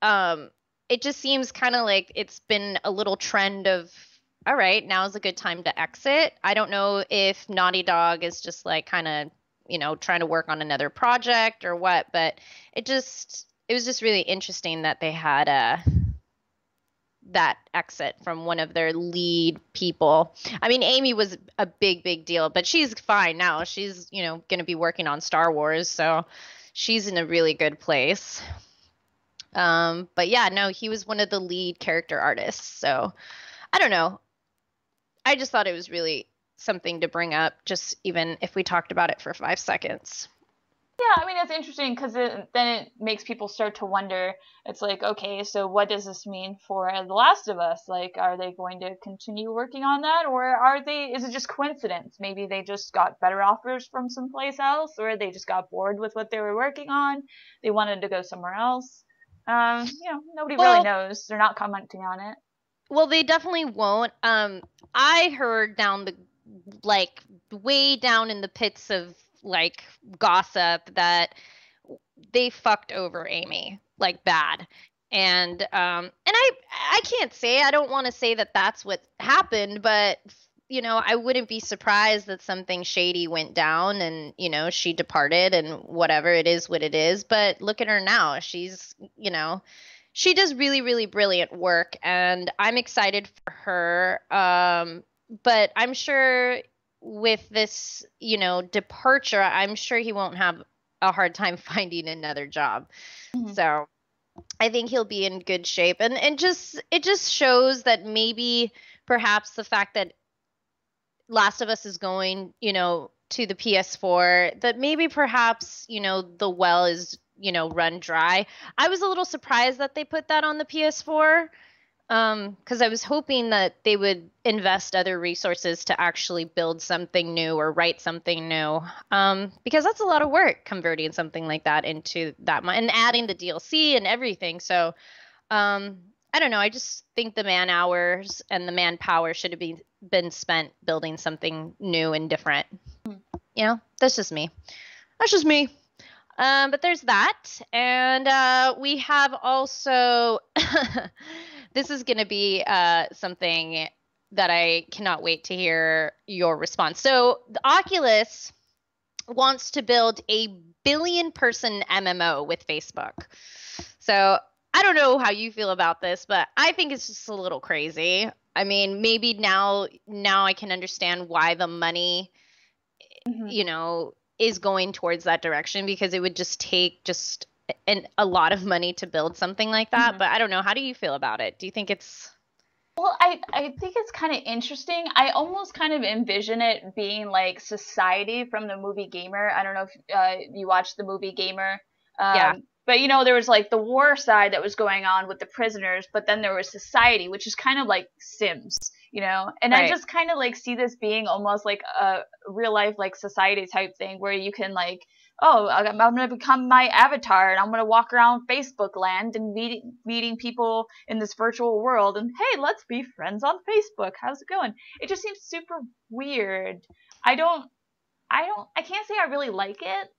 um, it just seems kind of like it's been a little trend of, all right, now is a good time to exit. I don't know if Naughty Dog is just like kind of, trying to work on another project or what, but it was just really interesting that they had that exit from one of their lead people. I mean, Amy was a big, big deal, but she's fine now. She's, going to be working on Star Wars, so she's in a really good place. But yeah, no, he was one of the lead character artists. So I don't know. I just thought it was really something to bring up, just even if we talked about it for 5 seconds. Yeah, I mean, it's interesting because then it makes people start to wonder. It's like, okay, so what does this mean for The Last of Us? Like, are they going to continue working on that, or is it just coincidence? Maybe they just got better offers from someplace else, or they just got bored with what they were working on. They wanted to go somewhere else. Nobody really knows. They're not commenting on it. Well, they definitely won't. I heard way down in the pits of like gossip that they fucked over Amy like bad. And I can't say, I don't want to say that that's what happened, but I wouldn't be surprised that something shady went down and, she departed and whatever, it is what it is. But look at her now. She's, she does really, really brilliant work and I'm excited for her. But I'm sure with this, departure, I'm sure he won't have a hard time finding another job. Mm-hmm. So I think he'll be in good shape. And it just shows that maybe perhaps the fact that Last of Us is going, to the PS4, that maybe perhaps, the well is, run dry. I was a little surprised that they put that on the PS4. Because I was hoping that they would invest other resources to actually build something new or write something new. Because that's a lot of work converting something like that into that and adding the DLC and everything. So, I don't know. I just think the man hours and the manpower should have been spent building something new and different. That's just me. That's just me. But there's that. And we have also, this is going to be something that I cannot wait to hear your response. So the Oculus wants to build a billion-person MMO with Facebook. So I don't know how you feel about this, but I think it's just a little crazy. I mean, maybe now I can understand why the money, is going towards that direction, because it would just take a lot of money to build something like that. But I don't know. How do you feel about it? Do you think it's... Well, I think it's kind of interesting. I almost kind of envision it being like Society from the movie Gamer. I don't know if you watched the movie Gamer. Yeah. But, there was like the war side that was going on with the prisoners, but then there was Society, which is kind of like Sims, And right. I just kind of like see this being almost like a real life like Society type thing where you can like, oh, I'm going to become my avatar and I'm going to walk around Facebook land and meeting people in this virtual world. And hey, let's be friends on Facebook. How's it going? It just seems super weird. I can't say I really like it.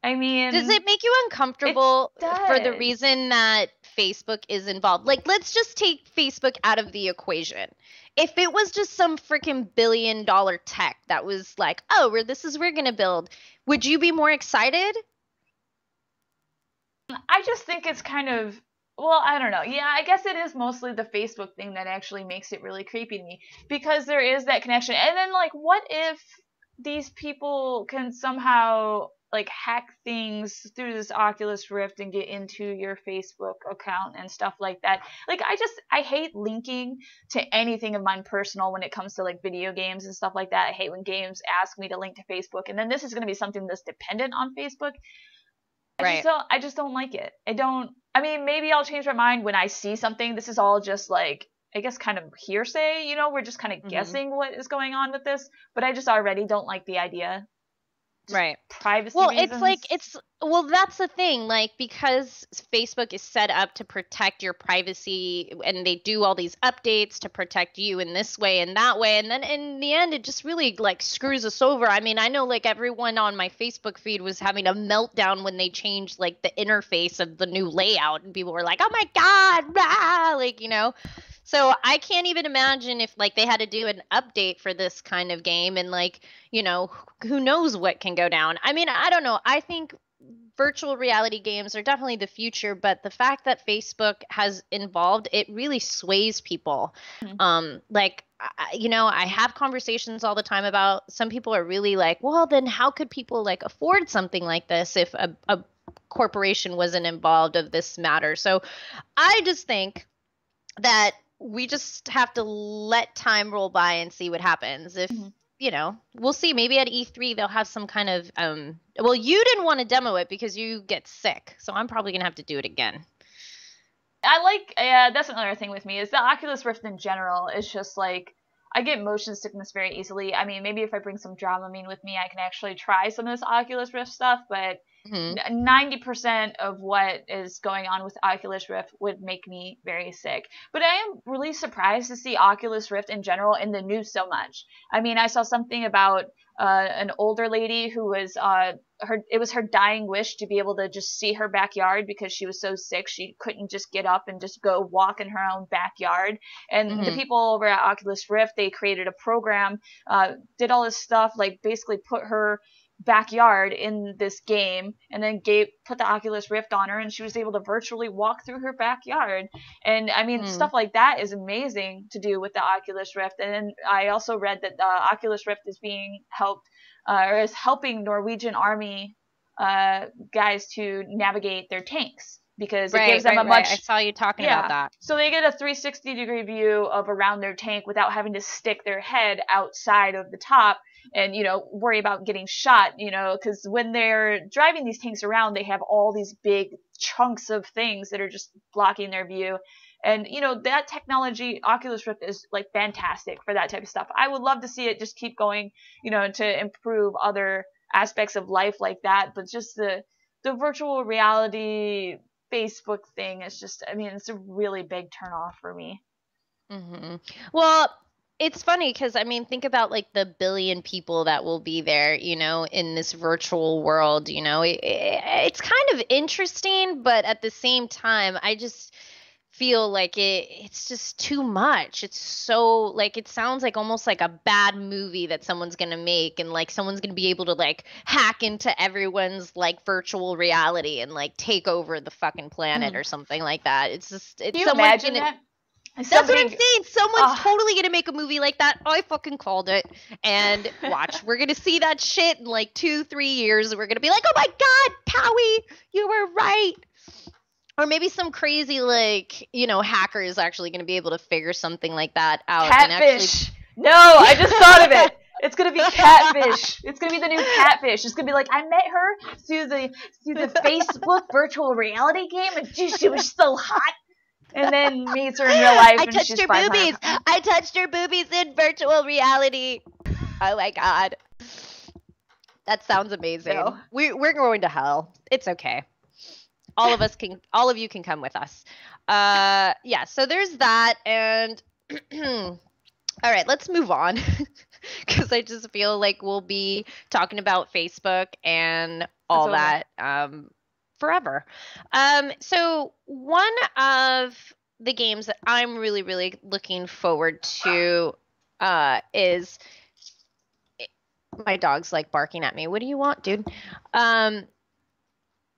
I mean, does it make you uncomfortable for the reason that Facebook is involved? Like, let's just take Facebook out of the equation. If it was just some freaking billion-dollar tech that was like, oh, we're going to build, would you be more excited? I just think it's kind of, well, I don't know. Yeah, I guess it is mostly the Facebook thing that actually makes it really creepy to me, because there is that connection. And then, like, what if these people can somehow like hack things through this Oculus Rift and get into your Facebook account and stuff like that? Like, I hate linking to anything of mine personal when it comes to like video games and stuff like that. I hate when games ask me to link to Facebook, and then this is going to be something that's dependent on Facebook. I just don't like it. I mean, maybe I'll change my mind when I see something. This is all just like, I guess, kind of hearsay, we're just kind of guessing what is going on with this, but I just already don't like the idea. Right. privacy Well, reasons. well, that's the thing. Like, because Facebook is set up to protect your privacy and they do all these updates to protect you in this way and that way. And then in the end, it just really like screws us over. I mean, I know like everyone on my Facebook feed was having a meltdown when they changed like the interface of the new layout. And people were like, oh my God, rah! Like, you know. So I can't even imagine if like they had to do an update for this kind of game and like, you know, who knows what can go down. I mean, I don't know. I think virtual reality games are definitely the future, but the fact that Facebook has involved, it really sways people. Mhm. Like, you know, I have conversations all the time about some people are really like, well, then how could people like afford something like this if a corporation wasn't involved of this matter? So I just think that we just have to let time roll by and see what happens. If Mhm. you know, we'll see. Maybe at E3 they'll have some kind of well, you didn't want to demo it because you get sick, so I'm probably gonna have to do it again. I like, yeah, that's another thing with me is the Oculus Rift in general is just like, I get motion sickness very easily. I mean, maybe if I bring some Dramamine with me, I can actually try some of this Oculus Rift stuff, but Hmm. 90% of what is going on with Oculus Rift would make me very sick. But I am really surprised to see Oculus Rift in general in the news so much. I mean, I saw something about an older lady who was it was her dying wish to be able to just see her backyard because she was so sick she couldn't just get up and just go walk in her own backyard. And the Hmm. people over at Oculus Rift, they created a program, did all this stuff, like basically put her backyard in this game and then put the Oculus Rift on her and she was able to virtually walk through her backyard. And I mean, Hmm. stuff like that is amazing to do with the Oculus Rift. And then I also read that the Oculus Rift is being helped or is helping Norwegian army guys to navigate their tanks because it gives Right, them a right, right. I much, saw you talking about yeah. that. So they get a 360-degree view of around their tank without having to stick their head outside of the top and, you know, worry about getting shot, you know, because when they're driving these tanks around, they have all these big chunks of things that are just blocking their view. And, you know, that technology, Oculus Rift, is like fantastic for that type of stuff. I would love to see it just keep going, you know, to improve other aspects of life like that. But just the virtual reality Facebook thing is just, I mean, it's a really big turnoff for me. Hmm. Well, it's funny because I mean, think about like the billion people that will be there, you know, in this virtual world. You know, it's kind of interesting, but at the same time, I just feel like it's just too much. It's so like it sounds like almost like a bad movie that someone's gonna make, and like someone's gonna be able to like hack into everyone's like virtual reality and like take over the fucking planet Mm. or something like that. It's just Can it's you someone's imagine gonna that? that's what I'm Somebody, saying. Someone's oh, totally gonna make a movie like that. I fucking called it. And watch, we're gonna see that shit in like 2-3 years. We're gonna be like, oh my God, Powie, you were right. Or maybe some crazy like, you know, hacker is actually gonna be able to figure something like that out and actually catfish. No, I just thought of it. It's gonna be catfish. It's gonna be the new catfish. It's gonna be like I met her through the Facebook virtual reality game, and geez, she was so hot. And then meets her in real life, I and touched she's her 500 boobies. pounds. I touched her boobies in virtual reality. Oh my God. That sounds amazing. No. We're going to hell. It's okay. All of you can come with us. Yeah, so there's that. And all right, let's move on. Because I just feel like we'll be talking about Facebook and all that forever. So one of the games that I'm really, really looking forward to is my dog's like barking at me. What do you want, dude?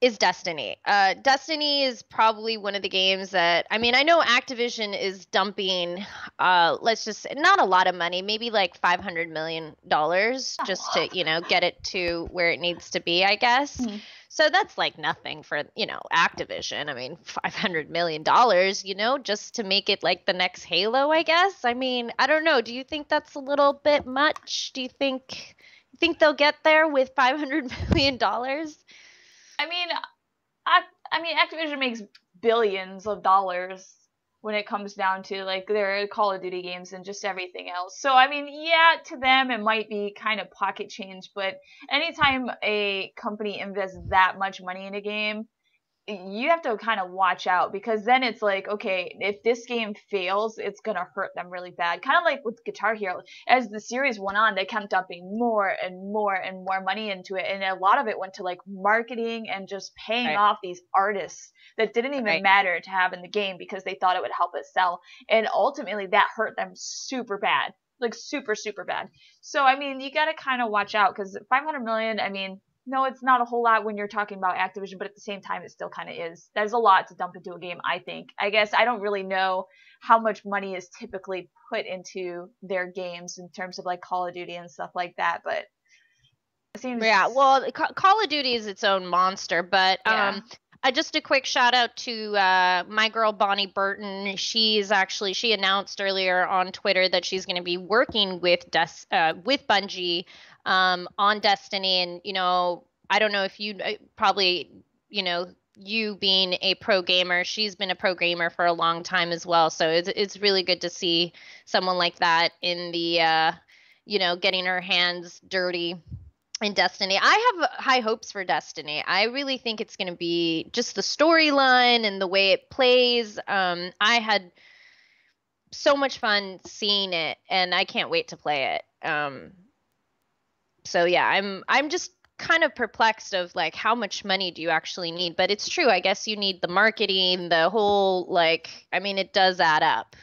Is Destiny. Destiny is probably one of the games that I mean, I know Activision is dumping let's just not a lot of money, maybe like $500 million just to, you know, get it to where it needs to be, I guess. Mm-hmm. So that's like nothing for, you know, Activision. I mean, $500 million, you know, just to make it like the next Halo, I guess. I mean, I don't know. Do you think that's a little bit much? Do you think they'll get there with $500 million? I mean, Activision makes billions of dollars. when it comes down to like their Call of Duty games and just everything else. So I mean, yeah, to them it might be kind of pocket change, but anytime a company invests that much money in a game, you have to kind of watch out, because then it's like, okay, if this game fails, it's going to hurt them really bad. Kind of like with Guitar Hero. As the series went on, they kept dumping more and more and more money into it. And a lot of it went to like marketing and just paying off these artists that didn't even matter to have in the game because they thought it would help it sell. And ultimately that hurt them super bad. Like super, super bad. So, I mean, you got to kind of watch out, because 500 million, I mean, no, it's not a whole lot when you're talking about Activision, but at the same time, it still kind of is. There's a lot to dump into a game, I think. I guess I don't really know how much money is typically put into their games in terms of like Call of Duty and stuff like that, but it seems... Yeah, well, Call of Duty is its own monster, but just a quick shout out to my girl Bonnie Burton. She announced earlier on Twitter that she's going to be working with Bungie on Destiny, and I don't know if you probably you being a pro gamer, she's been a pro gamer for a long time as well. So it's really good to see someone like that in the getting her hands dirty in Destiny. I have high hopes for Destiny. I really think it's going to be just the storyline and the way it plays. I had so much fun seeing it, and I can't wait to play it. So yeah, I'm just kind of perplexed of like how much money do you actually need? But it's true. I guess you need the marketing, the whole it does add up,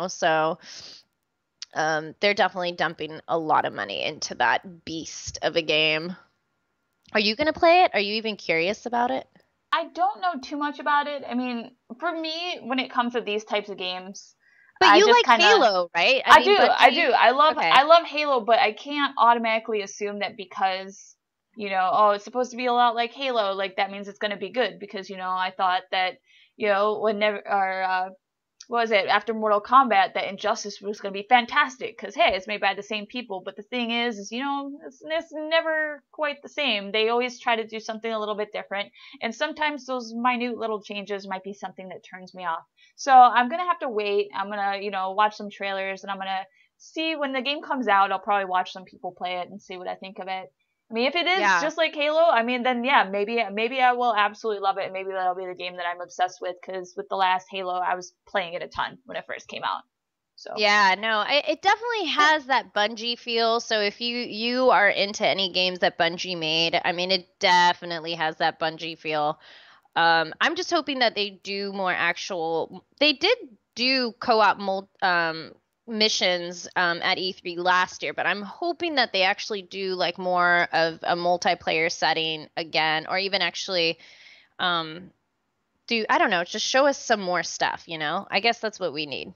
So they're definitely dumping a lot of money into that beast of a game. Are you going to play it? Are you even curious about it? I don't know too much about it. I mean, for me, when it comes to these types of games, but you like Halo, right? I do. I love Halo, but I can't automatically assume that because, it's supposed to be a lot like Halo, like that means it's going to be good, because, I thought that, after Mortal Kombat, that Injustice was going to be fantastic because, hey, it's made by the same people. But the thing is it's never quite the same. They always try to do something a little bit different. And sometimes those minute little changes might be something that turns me off. So I'm going to have to wait. I'm going to, watch some trailers, and I'm going to see when the game comes out. I'll probably watch some people play it and see what I think of it. I mean, if it is just like Halo, I mean, then yeah, maybe I will absolutely love it, and maybe that'll be the game that I'm obsessed with, because with the last Halo, I was playing it a ton when it first came out. So yeah, no, it definitely has that Bungie feel. So if you are into any games that Bungie made, I mean, it definitely has that Bungie feel. I'm just hoping that they do more actual. They did do co-op missions at E3 last year, but I'm hoping that they actually do like more of a multiplayer setting again, or even actually I don't know, just show us some more stuff, I guess that's what we need.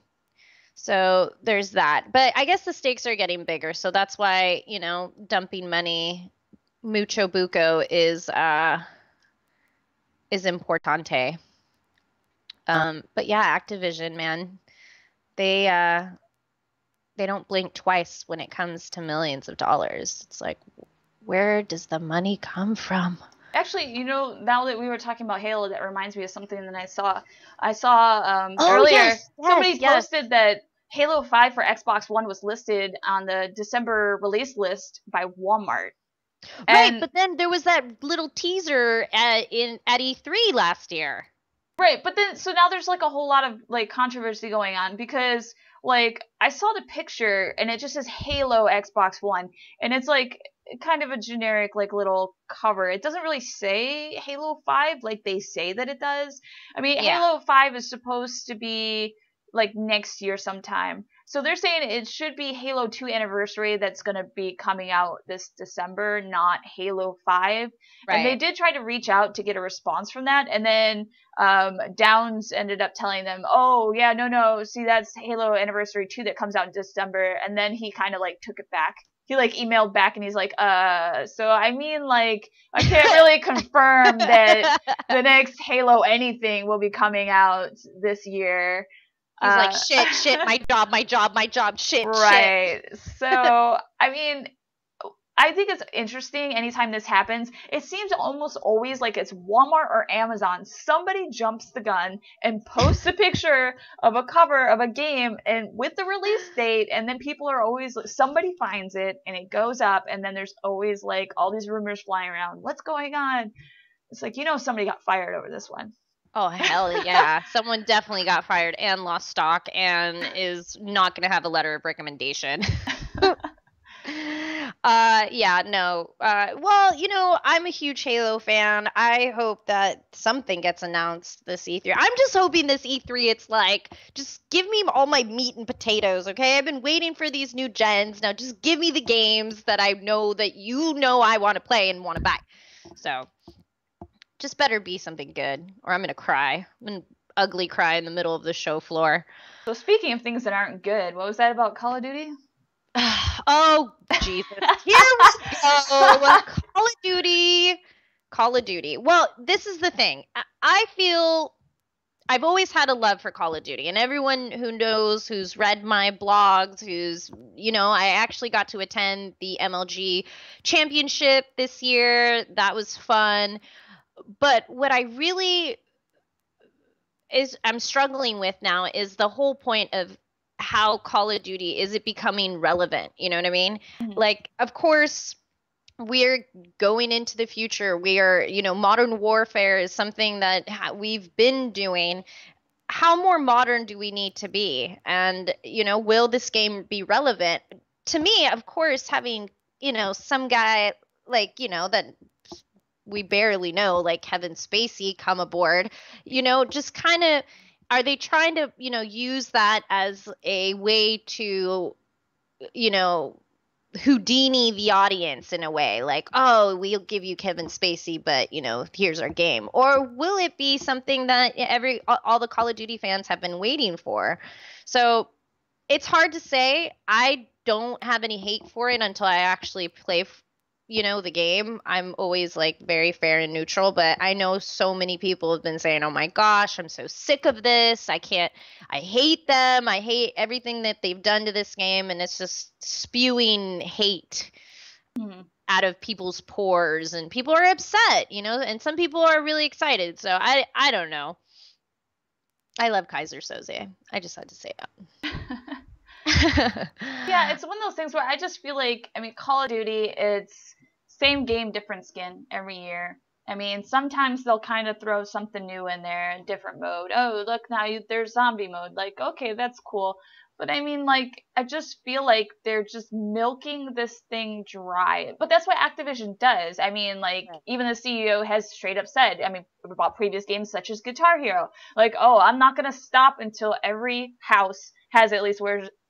So there's that. But I guess the stakes are getting bigger, so that's why, dumping money mucho buco is importante. But yeah, Activision, man, they don't blink twice when it comes to millions of dollars. It's like, where does the money come from? Actually, now that we were talking about Halo, that reminds me of something that I saw. Earlier, somebody posted that Halo 5 for Xbox One was listed on the December release list by Walmart. Right, but then there was that little teaser at E3 last year. Right, but then so now there's like a whole lot of like controversy going on, because like I saw the picture and it just says Halo Xbox One, and it's like kind of a generic like little cover. It doesn't really say Halo 5 like they say that it does. I mean, Halo 5 is supposed to be like next year sometime. So they're saying it should be Halo 2 Anniversary that's going to be coming out this December, not Halo 5. Right. And they did try to reach out to get a response from that. And then Downs ended up telling them, oh, yeah, no, see, that's Halo Anniversary 2 that comes out in December. And then he kind of like took it back. He like emailed back and he's like, so I mean, like, I can't really confirm that the next Halo anything will be coming out this year. He's like, shit, my job, shit. Right. So, I mean, I think it's interesting anytime this happens. It seems almost always like it's Walmart or Amazon. Somebody jumps the gun and posts a picture of a cover of a game and with the release date, and then people are always, somebody finds it and it goes up, and then there's always like all these rumors flying around. What's going on? It's like, somebody got fired over this one. Oh, hell yeah. Someone definitely got fired and lost stock and is not going to have a letter of recommendation. Yeah, no. Well, I'm a huge Halo fan. I hope that something gets announced this E3. I'm just hoping this E3, it's like, just give me all my meat and potatoes, okay? I've been waiting for these new gens. Now just give me the games that I know that I want to play and want to buy. So just better be something good, or I'm gonna cry. I'm gonna ugly cry in the middle of the show floor. So speaking of things that aren't good, what was that about Call of Duty? Oh, Jesus. Here we go. Call of Duty. Well, this is the thing. I feel I've always had a love for Call of Duty, and everyone who knows, who's read my blogs, I actually got to attend the MLG championship this year. That was fun. But what I really I'm struggling with now is the whole point of how Call of Duty, is it becoming relevant? You know what I mean? Mm-hmm. Like, of course, we're going into the future. We are, modern warfare is something that we've been doing. How more modern do we need to be? And, will this game be relevant? To me, of course, having, some guy like, that we barely know, like Kevin Spacey, come aboard, just kind of, are they trying to, use that as a way to, Houdini the audience in a way, like, oh, we'll give you Kevin Spacey, but here's our game? Or will it be something that all the Call of Duty fans have been waiting for? So it's hard to say. I don't have any hate for it until I actually play the game. I'm always like very fair and neutral, but I know so many people have been saying, oh my gosh, I'm so sick of this. I hate them. I hate everything that they've done to this game. And it's just spewing hate out of people's pores, and people are upset, and some people are really excited. So I don't know. I love Kaiser Soze. I just had to say that. Yeah, it's one of those things where I just feel like, Call of Duty, it's same game, different skin every year. Sometimes they'll kind of throw something new in there, a different mode. Oh, look, now there's zombie mode. Like, okay, that's cool. But I just feel like they're just milking this thing dry. But that's what Activision does. Even the CEO has straight up said, about previous games such as Guitar Hero, like, oh, I'm not going to stop until every house has at least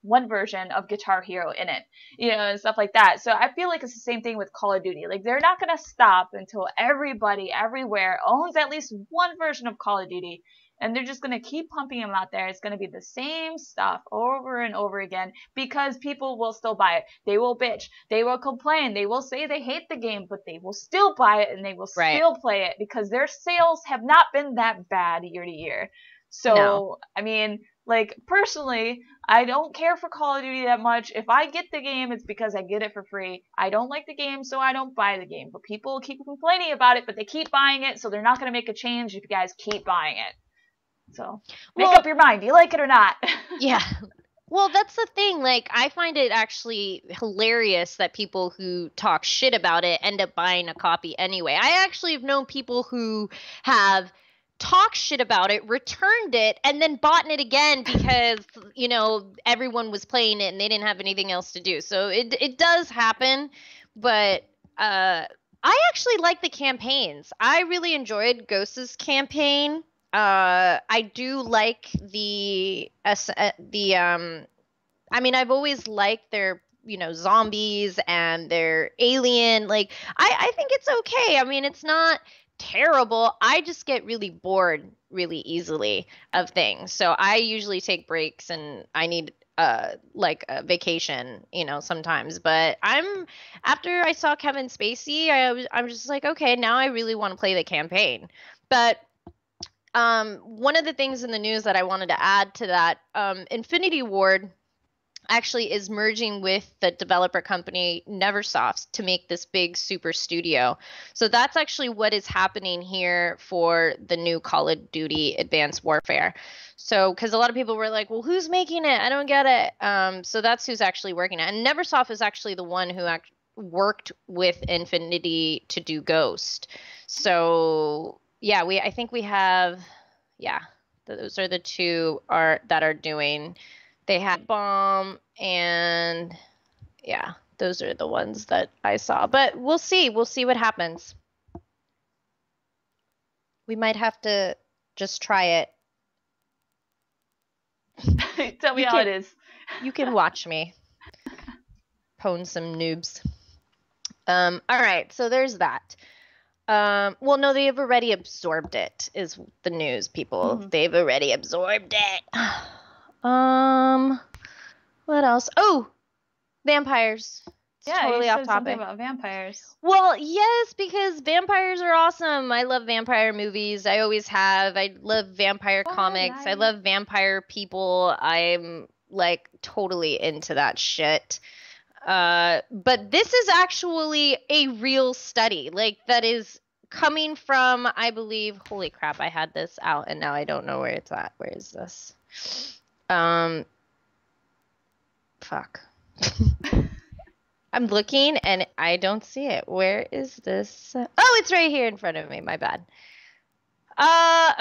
one version of Guitar Hero in it, and stuff like that. So I feel like it's the same thing with Call of Duty. Like, they're not going to stop until everybody everywhere owns at least one version of Call of Duty, and they're just going to keep pumping them out there. It's going to be the same stuff over and over again because people will still buy it. They will bitch. They will complain. They will say they hate the game, but they will still buy it and they will still play it because their sales have not been that bad year to year. So, no. Personally, I don't care for Call of Duty that much. If I get the game, it's because I get it for free. I don't like the game, so I don't buy the game. But people keep complaining about it, but they keep buying it, so they're not going to make a change if you guys keep buying it. So, make up your mind. Do you like it or not? Yeah. Well, that's the thing. Like, I find it actually hilarious that people who talk shit about it end up buying a copy anyway. I actually have known people who have talked shit about it, returned it, and then bought it again because, everyone was playing it and they didn't have anything else to do. So it does happen, but I actually like the campaigns. I really enjoyed Ghost's campaign. I do like I've always liked their, zombies and their alien. Like, I think it's okay. It's not terrible. I just get really bored really easily of things. So I usually take breaks and I need like a vacation, sometimes. But after I saw Kevin Spacey, I'm just like, okay, now I really want to play the campaign. But one of the things in the news that I wanted to add to that, Infinity Ward actually is merging with the developer company Neversoft to make this big super studio. So that's actually what is happening here for the new Call of Duty Advanced Warfare. So, because a lot of people were like, well, who's making it? I don't get it. So that's who's actually working it. And Neversoft is actually the one who worked with Infinity to do Ghost. So, yeah, I think we have, yeah, those are the two that are doing. They had Bomb, and yeah, those are the ones that I saw. But we'll see. We'll see what happens. We might have to just try it. Tell me how it is. You can watch me pwn some noobs. All right, so there's that. Well, no, they have already absorbed it, is the news, people. Mm-hmm. They've already absorbed it. What else? Oh, vampires. It's totally you off said topic. Something about vampires. Well, yes, because vampires are awesome. I love vampire movies. I always have. I love vampire comics. I love vampire people. I'm like totally into that shit. But this is actually a real study. Like that is coming from, I believe, holy crap, I had this out and now I don't know where it's at. Where is this? Fuck. I'm looking and I don't see it. Where is this? Oh, it's right here in front of me. My bad.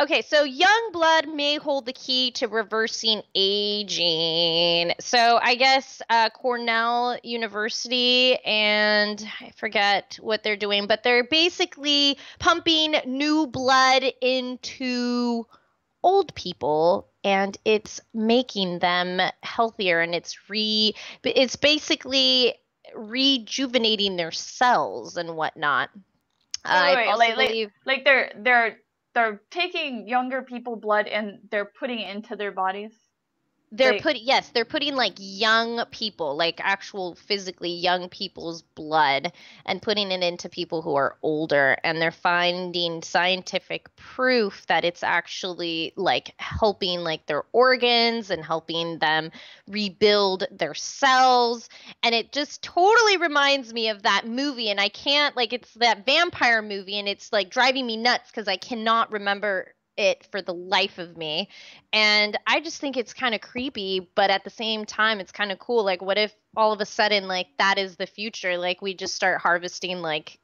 Okay, so young blood may hold the key to reversing aging. So I guess Cornell University, and I forget what they're doing, but they're basically pumping new blood into old people, and it's making them healthier, and it's basically rejuvenating their cells and whatnot. Wait, like they're taking younger people blood and they're putting it into their bodies. They're putting like young people, like actual physically young people's blood and putting it into people who are older, and they're finding scientific proof that it's actually like helping like their organs and helping them rebuild their cells. And it just totally reminds me of that movie, and I can't, like, it's that vampire movie, and it's like driving me nuts because I cannot remember it for the life of me. And I just think it's kind of creepy, but at the same time it's kind of cool. Like, what if all of a sudden, like, that is the future? Like, we just start harvesting like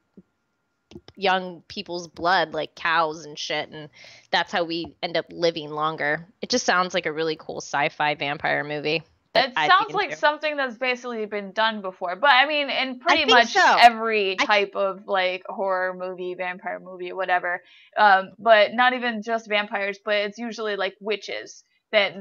young people's blood, like cows and shit, and that's how we end up living longer. It just sounds like a really cool sci-fi vampire movie. It sounds like something that's basically been done before. But I mean, in pretty much every type of like horror movie, vampire movie, whatever. But not even just vampires, but it's usually like witches that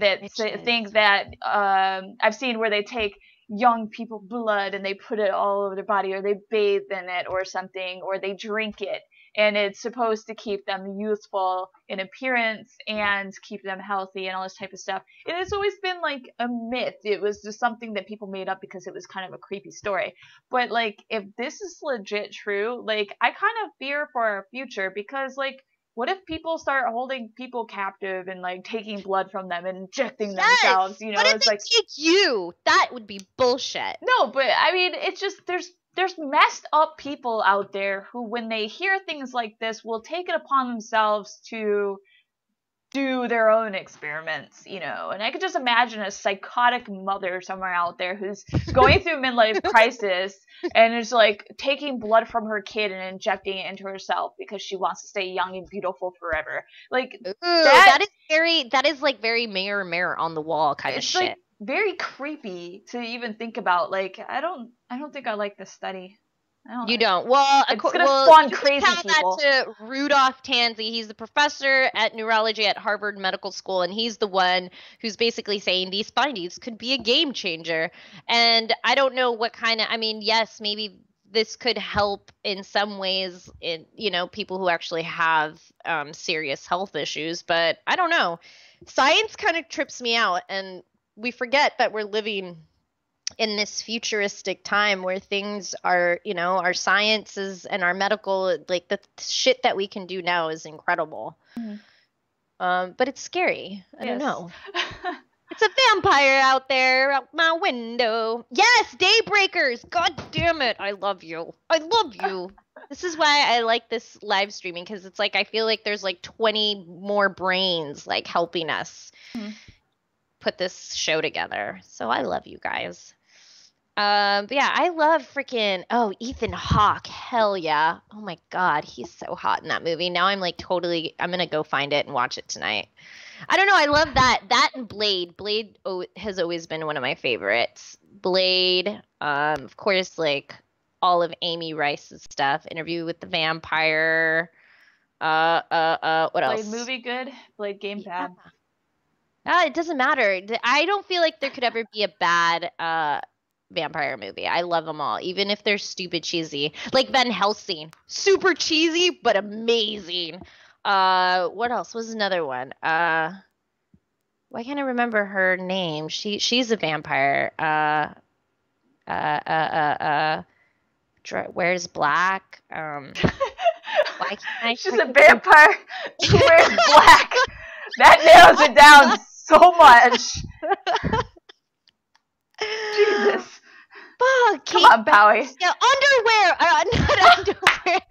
think that I've seen where they take young people's blood and they put it all over their body, or they bathe in it or something, or they drink it. And it's supposed to keep them youthful in appearance and keep them healthy and all this type of stuff. And it's always been like a myth. It was just something that people made up because it was kind of a creepy story. But like, if this is legit true, like, I kind of fear for our future, because like, what if people start holding people captive and like taking blood from them and injecting themselves? You know, what if it's they like take you? That would be bullshit. No, but I mean, it's just there's messed up people out there who, when they hear things like this, will take it upon themselves to do their own experiments, you know. And I could just imagine a psychotic mother somewhere out there who's going through midlife crisis and is like taking blood from her kid and injecting it into herself because she wants to stay young and beautiful forever. Like, that is like very mirror on the wall kind of shit. Like, very creepy to even think about. Like, I don't think I like this study. You don't. Well, it's gonna spawn crazy people. That to Rudolph Tanzi. He's the professor at neurology at Harvard Medical School, and he's the one who's basically saying these findings could be a game changer. And I don't know what kind of. I mean, yes, maybe this could help in some ways in, you know, people who actually have serious health issues, but I don't know. Science kind of trips me out, and we forget that we're living in this futuristic time where things are, you know, our sciences and our medical, like the shit that we can do now is incredible. Mm-hmm. But it's scary. I don't know. It's a vampire out there out my window. Yes, Daybreakers. God damn it. I love you. I love you. This is why I like this live streaming, because it's like I feel like there's like 20 more brains like helping us put this show together. So I love you guys. But yeah, I love freaking Ethan Hawke. Hell yeah. Oh my God, he's so hot in that movie. Now I'm like I'm gonna go find it and watch it tonight. I don't know, I love that. That and Blade. Blade has always been one of my favorites. Blade, of course, like all of Amy Rice's stuff. Interview with the Vampire. What else? Blade movie good, Blade game bad. It doesn't matter. I don't feel like there could ever be a bad vampire movie. I love them all, even if they're stupid cheesy. Like Van Helsing, super cheesy but amazing. What else was another one? Why can't I remember her name? She's a vampire. Wears black. Why can't I? She's a vampire who wears black. That narrows it down so much. Jesus. Fuck. Come on, Bowie. Yeah, underwear. Not underwear.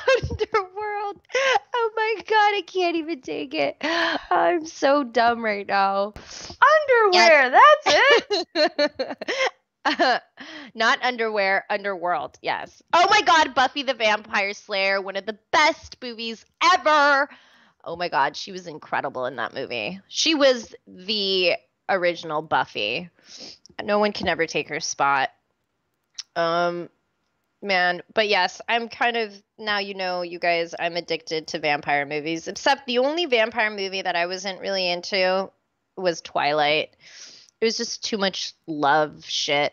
Underworld. Oh my God, I can't even take it. I'm so dumb right now. Underwear. Yes. That's it. Not underwear, Underworld. Yes. Oh my God, Buffy the Vampire Slayer, one of the best movies ever. Oh my God, she was incredible in that movie. She was the original Buffy. No one can ever take her spot. Man, but yes, I'm kind of, now you guys, I'm addicted to vampire movies, except the only vampire movie that I wasn't really into was Twilight. It was just too much love shit,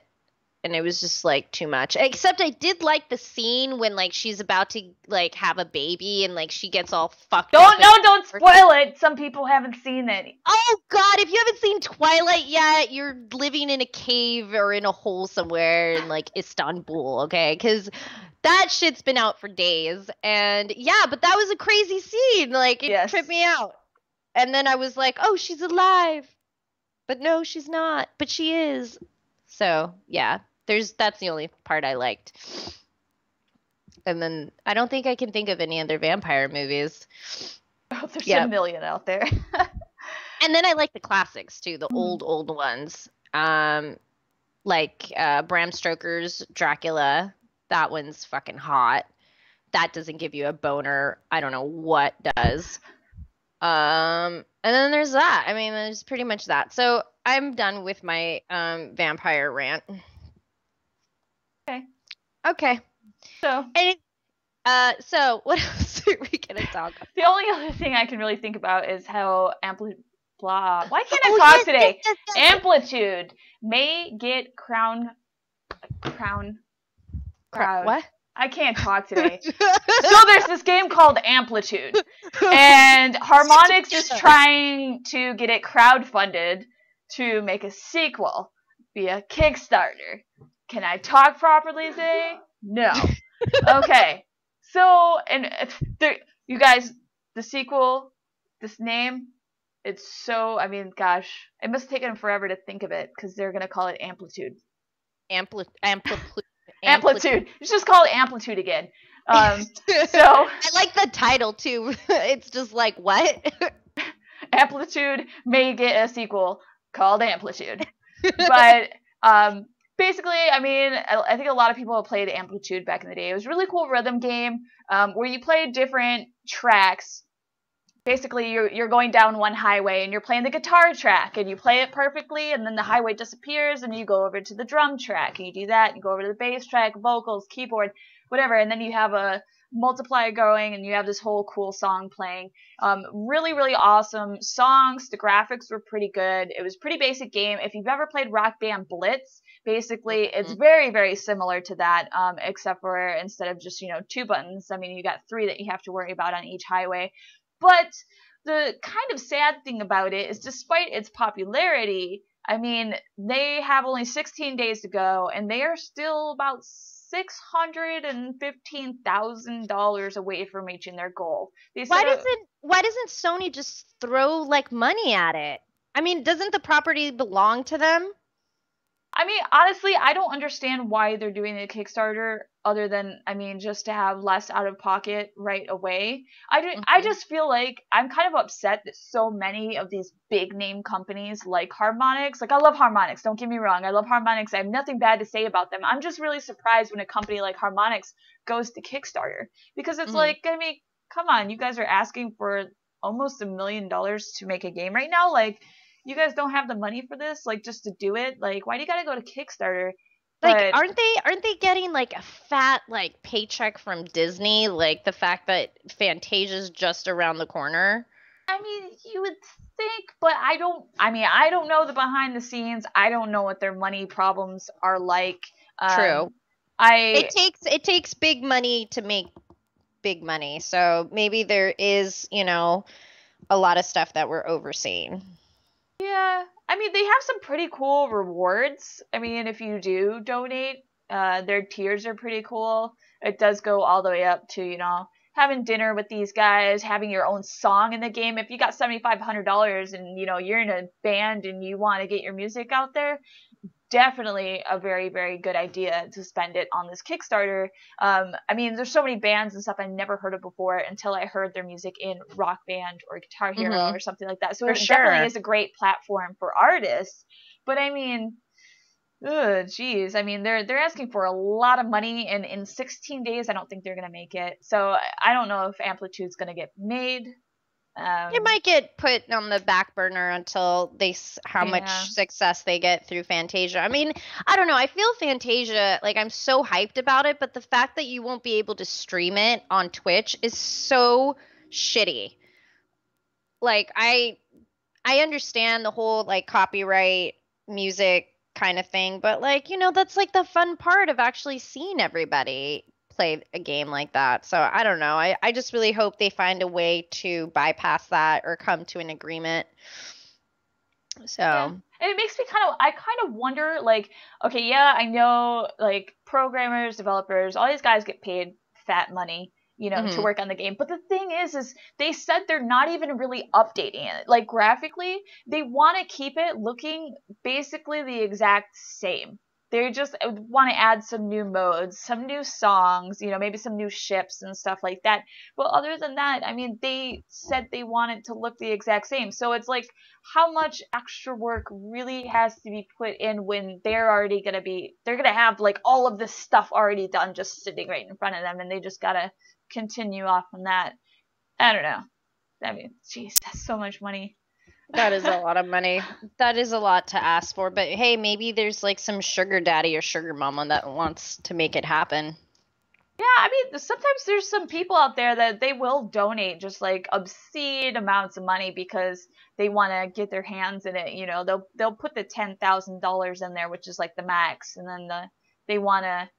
and it was just like too much. Except I did like the scene when like she's about to like have a baby and like she gets all fucked up. Don't spoil it. Some people haven't seen it. Oh God, if you haven't seen Twilight yet, you're living in a cave or in a hole somewhere in like Istanbul, okay? Because that shit's been out for days. And yeah, but that was a crazy scene. Like it tripped me out. And then I was like, oh, she's alive. But no, she's not. But she is. So yeah, that's the only part I liked. And then I don't think I can think of any other vampire movies. Oh, there's a million out there. And then I like the classics too, the old ones. Like Bram Stoker's Dracula. That one's fucking hot. That doesn't give you a boner. I don't know what does. And then there's that. I mean, there's pretty much that. So I'm done with my vampire rant. Okay. So what else are we gonna talk about? The only other thing I can really think about is how why can't I talk today? Yes. Amplitude may get crown. What? I can't talk today. So there's this game called Amplitude, and Harmonix is trying to get it crowdfunded to make a sequel via Kickstarter. Can I talk properly today? No. Okay. So, you guys, the sequel, this name, it's so, I mean, gosh, it must have taken them forever to think of it, because they're going to call it Amplitude. Amplitude. You just call it Amplitude again. So I like the title too. It's just like, what? Amplitude may get a sequel called Amplitude. But basically, I mean, I think a lot of people have played Amplitude back in the day. It was a really cool rhythm game where you play different tracks. Basically, you're going down one highway and you're playing the guitar track and you play it perfectly, and then the highway disappears and you go over to the drum track and you do that and you go over to the bass track, vocals, keyboard, whatever, and then you have a multiplier going and you have this whole cool song playing. Really, really awesome songs. The graphics were pretty good. It was a pretty basic game. If you've ever played Rock Band Blitz, basically it's very, very similar to that, except for insteed of just 2 buttons, I mean, you got 3 that you have to worry about on each highway. But the kind of sad thing about it is, despite its popularity, I mean, they have only 16 days to go, and they are still about $615,000 away from reaching their goal. They Why said, doesn't Sony just throw like money at it? I mean, doesn't the property belong to them? I mean, honestly, I don't understand why they're doing a Kickstarter other than, I mean, just to have less out of pocket right away. I just feel like I'm kind of upset that so many of these big name companies like Harmonix, like I love Harmonix, don't get me wrong, I love Harmonix, I have nothing bad to say about them. I'm just really surprised when a company like Harmonix goes to Kickstarter because it's like, I mean, come on, you guys are asking for almost $1 million to make a game right now, like you guys don't have the money for this, like just to do it. Like, why do you gotta go to Kickstarter? Like, But aren't they getting like a fat like paycheck from Disney? Like the fact that Fantasia's just around the corner. I mean, you would think, but I don't. I mean, I don't know the behind the scenes. I don't know what their money problems are like. True. I It takes big money to make big money. So maybe there is, a lot of stuff that we're overseeing. Yeah, I mean, they have some pretty cool rewards. I mean, if you do donate, their tiers are pretty cool. It does go all the way up to, having dinner with these guys, having your own song in the game. If you got $7,500 and, you're in a band and you want to get your music out there, definitely a very, very good idea to spend it on this Kickstarter. I mean, there's so many bands and stuff I never heard of before until I heard their music in Rock Band or Guitar Hero or something like that. So it definitely is a great platform for artists. But I mean, geez. I mean, they're asking for a lot of money, and in 16 days, I don't think they're gonna make it. So I don't know if Amplitude's gonna get made. It might get put on the back burner until how much success they get through Fantasia. I mean, I don't know. I feel Fantasia, like I'm so hyped about it, but the fact that you won't be able to stream it on Twitch is so shitty. Like I understand the whole like copyright music kind of thing, but like, that's like the fun part of actually seeing everybody play a game like that. So I don't know. I just really hope they find a way to bypass that or come to an agreement. So and it makes me I kind of wonder, like, okay, yeah, I know, like, programmers, developers, all these guys get paid fat money, to work on the game. But the thing is they said they're not even really updating it. Like, graphically, they want to keep it looking basically the exact same. They just want to add some new modes, some new songs, maybe some new ships and stuff like that. But other than that, I mean, they said they want it to look the exact same. So it's like, how much extra work really has to be put in when they're going to have like all of this stuff already done just sitting right in front of them, and they just got to continue off on that. I don't know. I mean, geez, that's so much money. That is a lot of money. That is a lot to ask for. But hey, maybe there's like some sugar daddy or sugar mama that wants to make it happen. Yeah, I mean, sometimes there's some people out there that they will donate just like obscene amounts of money because they want to get their hands in it. They'll put the $10,000 in there, which is like the max, and then they want to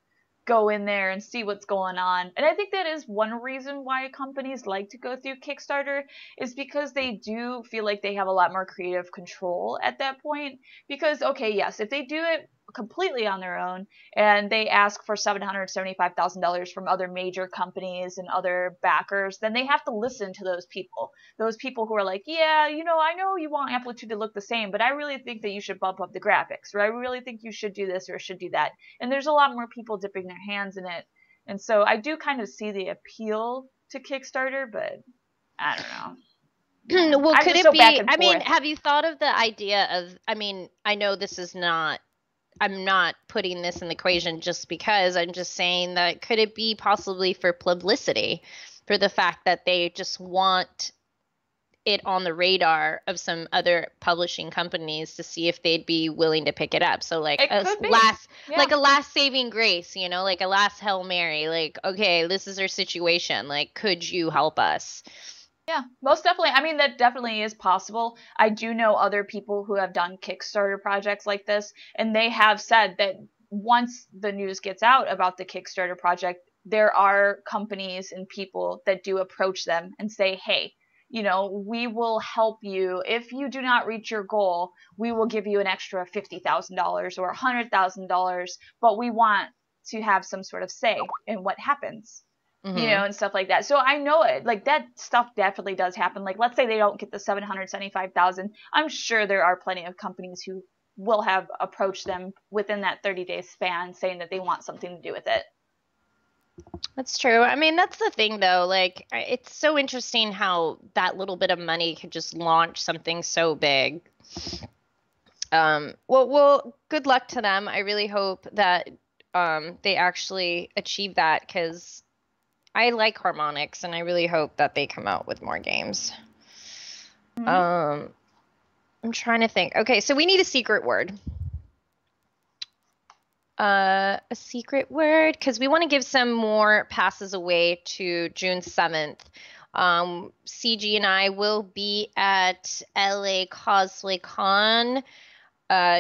go in there and see what's going on. And I think that is one reason why companies like to go through Kickstarter, is because they do feel like they have a lot more creative control at that point. Because, okay, yes, if they do it completely on their own and they ask for $775,000 from other major companies and other backers, then they have to listen to those people who are like, yeah, I know you want Amplitude to look the same, but I really think that you should bump up the graphics, or I really think you should do this or should do that. And there's a lot more people dipping their hands in it. And so I do kind of see the appeal to Kickstarter, but I don't know. Well, could it be, I mean, have you thought of the idea of, I mean, I know this is not, I'm not putting this in the equation just because, I'm just saying that could it be possibly for publicity, for the fact that they just want it on the radar of some other publishing companies to see if they'd be willing to pick it up. So like like a last saving grace, like a last Hail Mary, like, okay, this is our situation. Like, could you help us? Yeah, most definitely. I mean, that definitely is possible. I do know other people who have done Kickstarter projects like this, and they have said that once the news gets out about the Kickstarter project, there are companies and people that do approach them and say, hey, we will help you. If you do not reach your goal, we will give you an extra $50,000 or $100,000, but we want to have some sort of say in what happens. Mm-hmm. You know, and stuff like that. So I know it, like, that stuff definitely does happen. Like, let's say they don't get the 775,000. I'm sure there are plenty of companies who will have approached them within that 30-day span saying that they want something to do with it. That's true. I mean, that's the thing though. Like, it's so interesting how that little bit of money could just launch something so big. Well, good luck to them. I really hope that they actually achieve that, because I like Harmonix, and I really hope that they come out with more games. I'm trying to think. Okay, so we need a secret word. A secret word, because we want to give some more passes away to June 7th. CG and I will be at LA Cosplay Con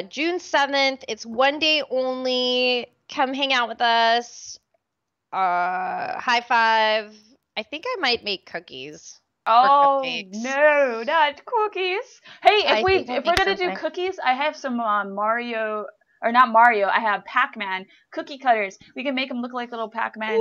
June 7th. It's one day only. Come hang out with us. High five. I think I might make cookies. Oh cupcakes. no, not cookies. Hey, I think I'll if we're make gonna do something. cookies, I have some Mario, or not Mario. I have Pac-Man cookie cutters. We can make them look like little Pac-Man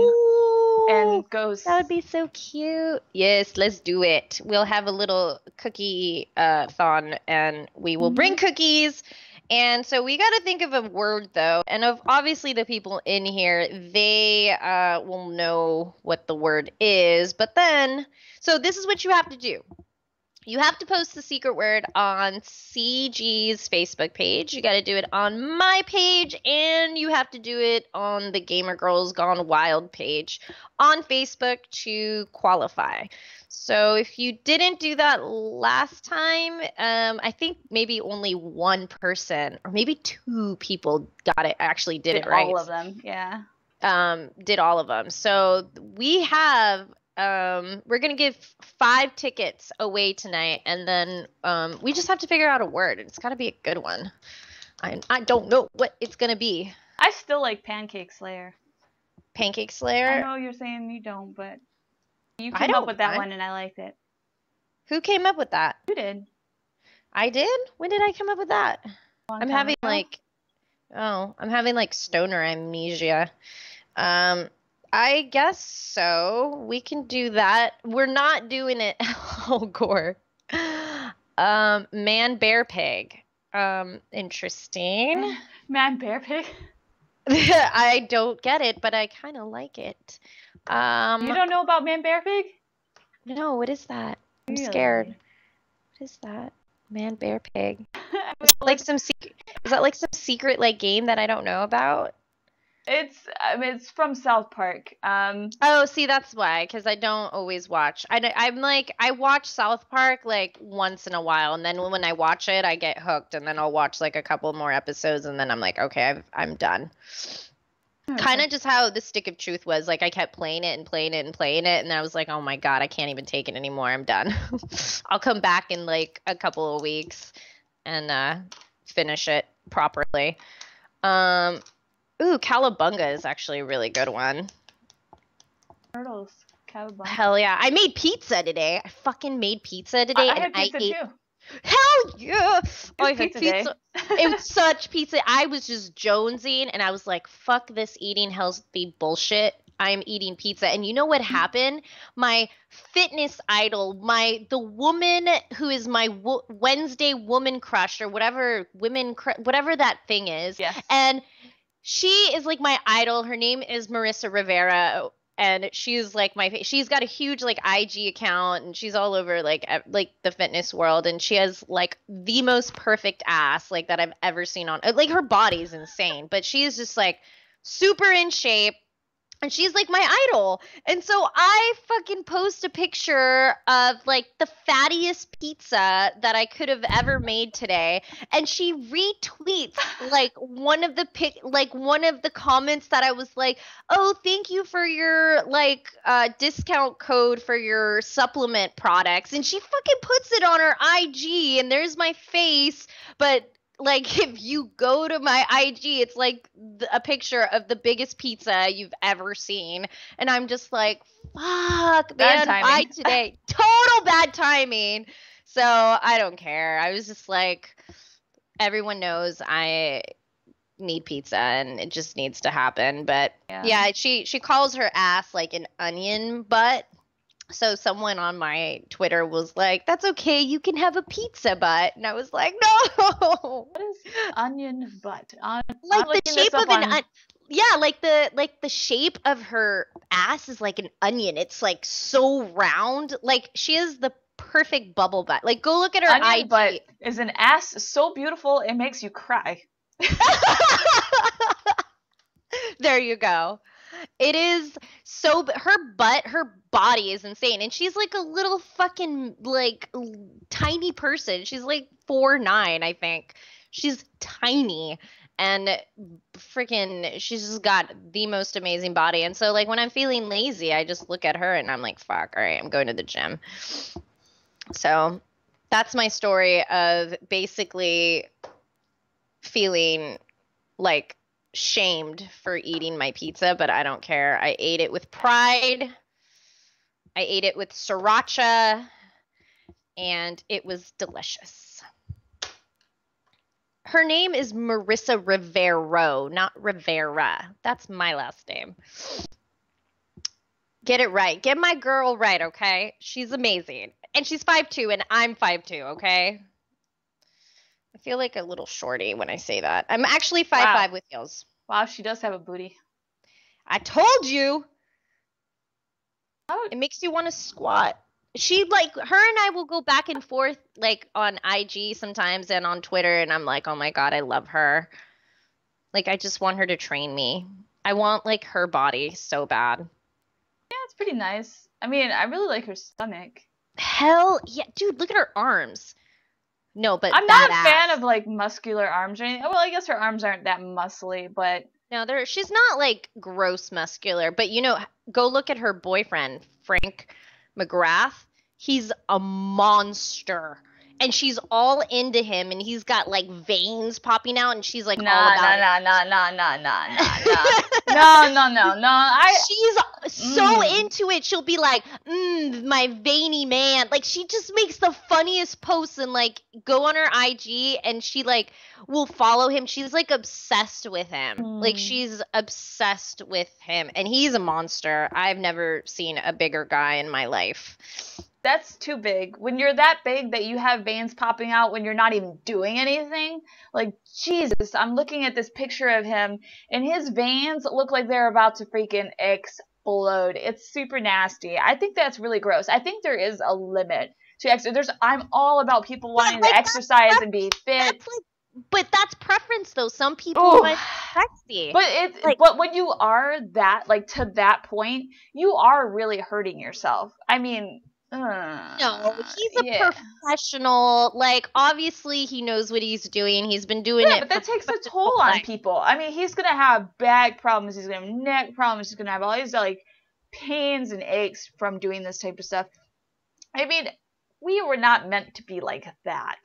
and ghosts. That would be so cute. Yes, let's do it. We'll have a little cookie thon, and we will bring cookies. And so we got to think of a word, though. And obviously the people in here, they will know what the word is. But then, so this is what you have to do. You have to post the secret word on CG's Facebook page. You got to do it on my page, and you have to do it on the Gamer Girls Gone Wild page on Facebook to qualify. So if you didn't do that last time, I think maybe only one person or maybe two people got it, actually did it right. All of them, yeah. Did all of them. So we have, we're going to give 5 tickets away tonight, and then we just have to figure out a word. It's got to be a good one. I don't know what it's going to be. I still like Pancake Slayer. Pancake Slayer? I know you're saying you don't, but you came up with that one, and I liked it. Who came up with that? You did. I did? When did I come up with that? I'm having like stoner amnesia. I guess so. We can do that. We're not doing it. Oh, gore. Man, bear, pig. Interesting. Man, bear, pig? I don't get it, but I kind of like it. You don't know about Man, bear, pig? No, what is that? I'm scared. What is that? Man, bear, pig. Is that like some secret like game that I don't know about? It's from South Park. Oh, see, that's why, because I don't always watch. I watch South Park like once in a while, and then when I watch it, I get hooked, and then I'll watch like a couple more episodes, and then I'm like, okay, I'm done. Okay. Kind of just how the Stick of Truth was. Like, I kept playing it and playing it and playing it, and I was like, oh my god, I can't even take it anymore. I'm done. I'll come back in like a couple of weeks and finish it properly. Ooh, Cowabunga is actually a really good one. Turtles. Cowabunga. Hell yeah. I made pizza today. I fucking made pizza today. I had pizza too. Hell yeah. I had pizza. It was such pizza. I was just jonesing, and I was like, fuck this eating healthy bullshit. I'm eating pizza. And you know what happened? My fitness idol, the woman who is my Wednesday woman crush, or whatever whatever that thing is. Yes. And she is like my idol. Her name is Marissa Rivera, and she's like she's got a huge like IG account, and she's all over like the fitness world, and she has like the most perfect ass like that I've ever seen on, like, her body's insane, but she is just like super in shape. And she's like my idol. And so I fucking post a picture of like the fattiest pizza that I could have ever made today. And she retweets like one of the comments that I was like, oh, thank you for your like discount code for your supplement products. And she fucking puts it on her IG, and there's my face. But like, if you go to my IG, it's like a picture of the biggest pizza you've ever seen. And I'm just like, fuck, man, why today? Total bad timing. So I don't care. I was just like, everyone knows I need pizza and it just needs to happen. But yeah, she calls her ass like an onion butt. So someone on my Twitter was like, "That's okay, you can have a pizza butt," and I was like, "No." What is onion butt? Like the shape of like the shape of her ass is like an onion. It's like so round. Like she has the perfect bubble butt. Like go look at her onion IG. butt is an ass so beautiful it makes you cry. There you go. It is so her body is insane, and she's like a little fucking like tiny person. She's like 4'9", I think. She's tiny and freaking she's just got the most amazing body. And so like when I'm feeling lazy, I just look at her and I'm like, fuck, all right, I'm going to the gym. So that's my story of basically feeling like shamed for eating my pizza, but I don't care. I ate it with pride. I ate it with sriracha, and it was delicious. Her name is Marissa Rivero, not Rivera. That's my last name. Get it right. Get my girl right, okay? She's amazing. And she's 5'2", and I'm 5'2", okay? I feel like a little shorty when I say that. I'm actually 5'5" with heels. Wow, she does have a booty. I told you. It makes you want to squat. She like her and I will go back and forth like on IG sometimes and on Twitter, and I'm like, oh my God, I love her. Like I just want her to train me. I want like her body so bad. Yeah, it's pretty nice. I mean, I really like her stomach. Hell yeah, dude, look at her arms. No, but I'm not a fan of like muscular arms or anything. Well, I guess her arms aren't that muscly, but no, she's not like gross muscular. But you know, go look at her boyfriend, Frank McGrath. He's a monster. And she's all into him, and he's got like veins popping out, and she's like all about it. No. She's so into it. She'll be like, my veiny man. Like she just makes the funniest posts and like go on her IG, and she like will follow him. She's like obsessed with him. Like she's obsessed with him, and he's a monster. I've never seen a bigger guy in my life. That's too big. When you're that big that you have veins popping out when you're not even doing anything, like, Jesus, I'm looking at this picture of him, and his veins look like they're about to freaking explode. It's super nasty. I think that's really gross. I think there is a limit to exercise. I'm all about people wanting to exercise and be fit. But that's preference, though. Some people find it sexy. But when you are that, like, to that point, you are really hurting yourself. I mean... No, he's a professional. Like, obviously, he knows what he's doing. He's been doing it. But that takes a toll on people. I mean, he's gonna have back problems. He's gonna have neck problems. He's gonna have all these like pains and aches from doing this type of stuff. I mean, we were not meant to be like that.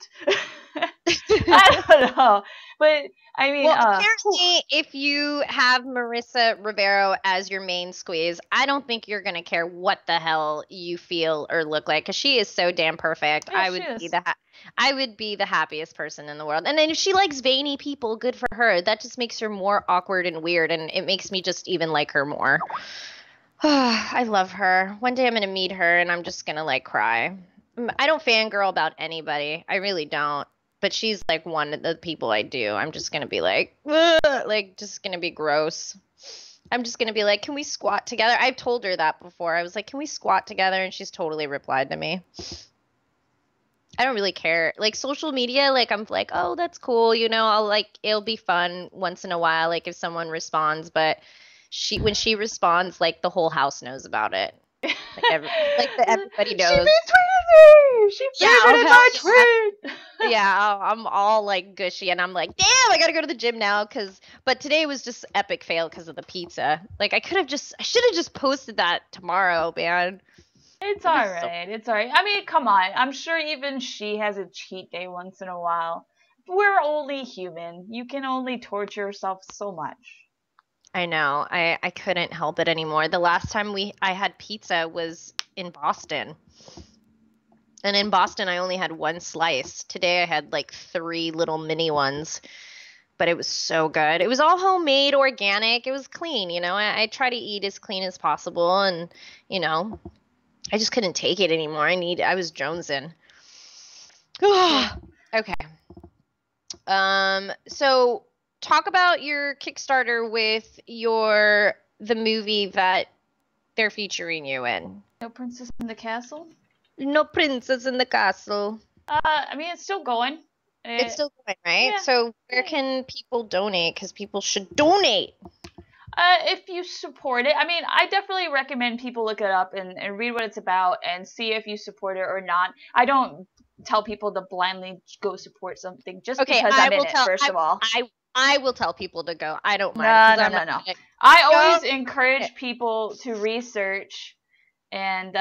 I don't know, but I mean, apparently, if you have Marissa Rivero as your main squeeze, I don't think you're gonna care what the hell you feel or look like, because she is so damn perfect. Yeah, I would be the happiest person in the world. And then if she likes veiny people, good for her. That just makes her more awkward and weird, and it makes me just even like her more. I love her. One day I'm gonna meet her, and I'm just gonna like cry. I don't fangirl about anybody. I really don't. But she's like one of the people I do. I'm just going to be like just going to be gross. I'm just going to be like, can we squat together? I've told her that before. I was like, can we squat together? And she's totally replied to me. I don't really care. Like social media, like I'm like, oh, that's cool. You know, I'll like, it'll be fun once in a while. Like if someone responds, but when she responds, like the whole house knows about it. Everybody knows. She retweeted my tweet. Yeah, I'm all like gushy, and I'm like, damn, I gotta go to the gym now. But today was just epic fail because of the pizza. Like I should have just posted that tomorrow, man. It's all right. It's all right. I mean, come on. I'm sure even she has a cheat day once in a while. We're only human. You can only torture yourself so much. I know. I couldn't help it anymore. The last time I had pizza was in Boston. And in Boston, I only had one slice. Today, I had like 3 little mini ones. but it was so good. It was all homemade, organic. It was clean, you know. I try to eat as clean as possible, and you know, I just couldn't take it anymore. I was jonesing. Okay. So talk about your Kickstarter with the movie that they're featuring you in. No Princess in the Castle? No Princess in the Castle. I mean, it's still going. It's still going, right? Yeah. So where can people donate? Because people should donate. If you support it, I mean, I definitely recommend people look it up and read what it's about and see if you support it or not. I don't tell people to blindly go support something just because I'm in it, first of all. I will tell people to go. I don't mind. No. I always encourage people to research and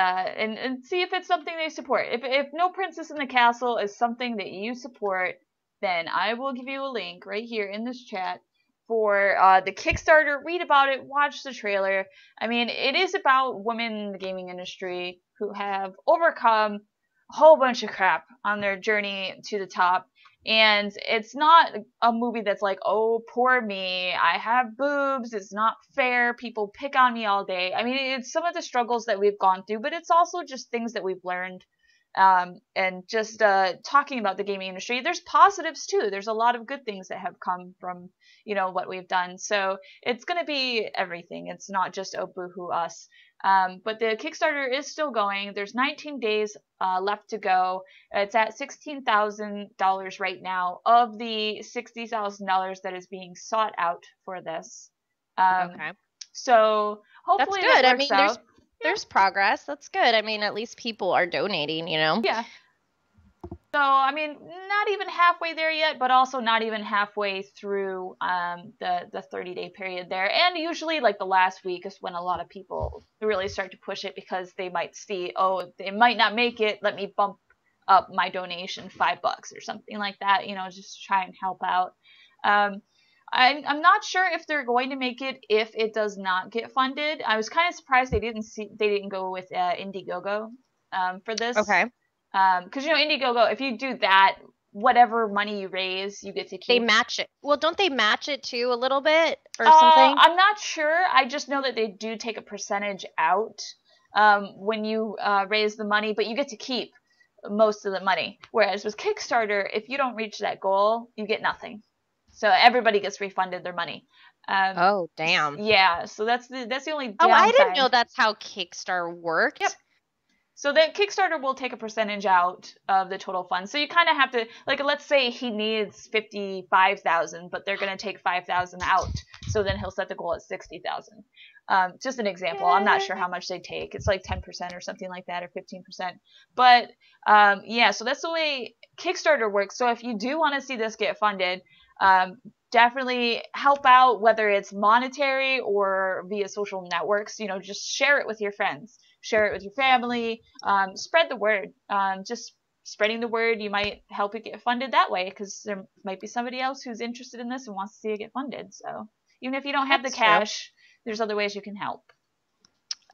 see if it's something they support. If No Princess in the Castle is something that you support, then I will give you a link right here in this chat for the Kickstarter. Read about it, watch the trailer. I mean, it is about women in the gaming industry who have overcome a whole bunch of crap on their journey to the top. And it's not a movie that's like, oh, poor me, I have boobs, it's not fair, people pick on me all day. I mean, it's some of the struggles that we've gone through, but it's also just things that we've learned. And just talking about the gaming industry, there's positives too. There's a lot of good things that have come from, you know, what we've done. So it's going to be everything. It's not just, oh, boohoo us. But the Kickstarter is still going. There's 19 days left to go. It's at $16,000 right now of the $60,000 that is being sought out for this. Okay. So hopefully that's good. That works out. There's progress. That's good. I mean, at least people are donating, you know? Yeah. So, I mean, not even halfway there yet, but also not even halfway through the 30-day period there. And usually, like, the last week is when a lot of people really start to push it because they might see, oh, they might not make it, let me bump up my donation $5 or something like that, you know, just try and help out. I'm not sure if they're going to make it if it does not get funded. I was kind of surprised they didn't go with Indiegogo for this. Okay. Because you know, Indiegogo, if you do that, whatever money you raise, you get to keep. They match it. Well, don't they match it too a little bit or something? I'm not sure. I just know that they do take a percentage out when you raise the money, but you get to keep most of the money. Whereas with Kickstarter, if you don't reach that goal, you get nothing. So everybody gets refunded their money. Oh, damn. Yeah, so that's the only downside. Oh, I didn't know that's how Kickstarter worked. Yep. So that Kickstarter will take a percentage out of the total fund. So you kind of have to, like, let's say he needs $55,000, but they're going to take $5,000 out. So then he'll set the goal at $60,000. Just an example. I'm not sure how much they take. It's like 10% or something like that, or 15%. But yeah, so that's the way Kickstarter works. So if you do want to see this get funded, definitely help out, whether it's monetary or via social networks. You know, just share it with your friends, share it with your family, spread the word. Just spreading the word, you might help it get funded that way, because there might be somebody else who's interested in this and wants to see it get funded. So even if you don't have the cash, there's other ways you can help.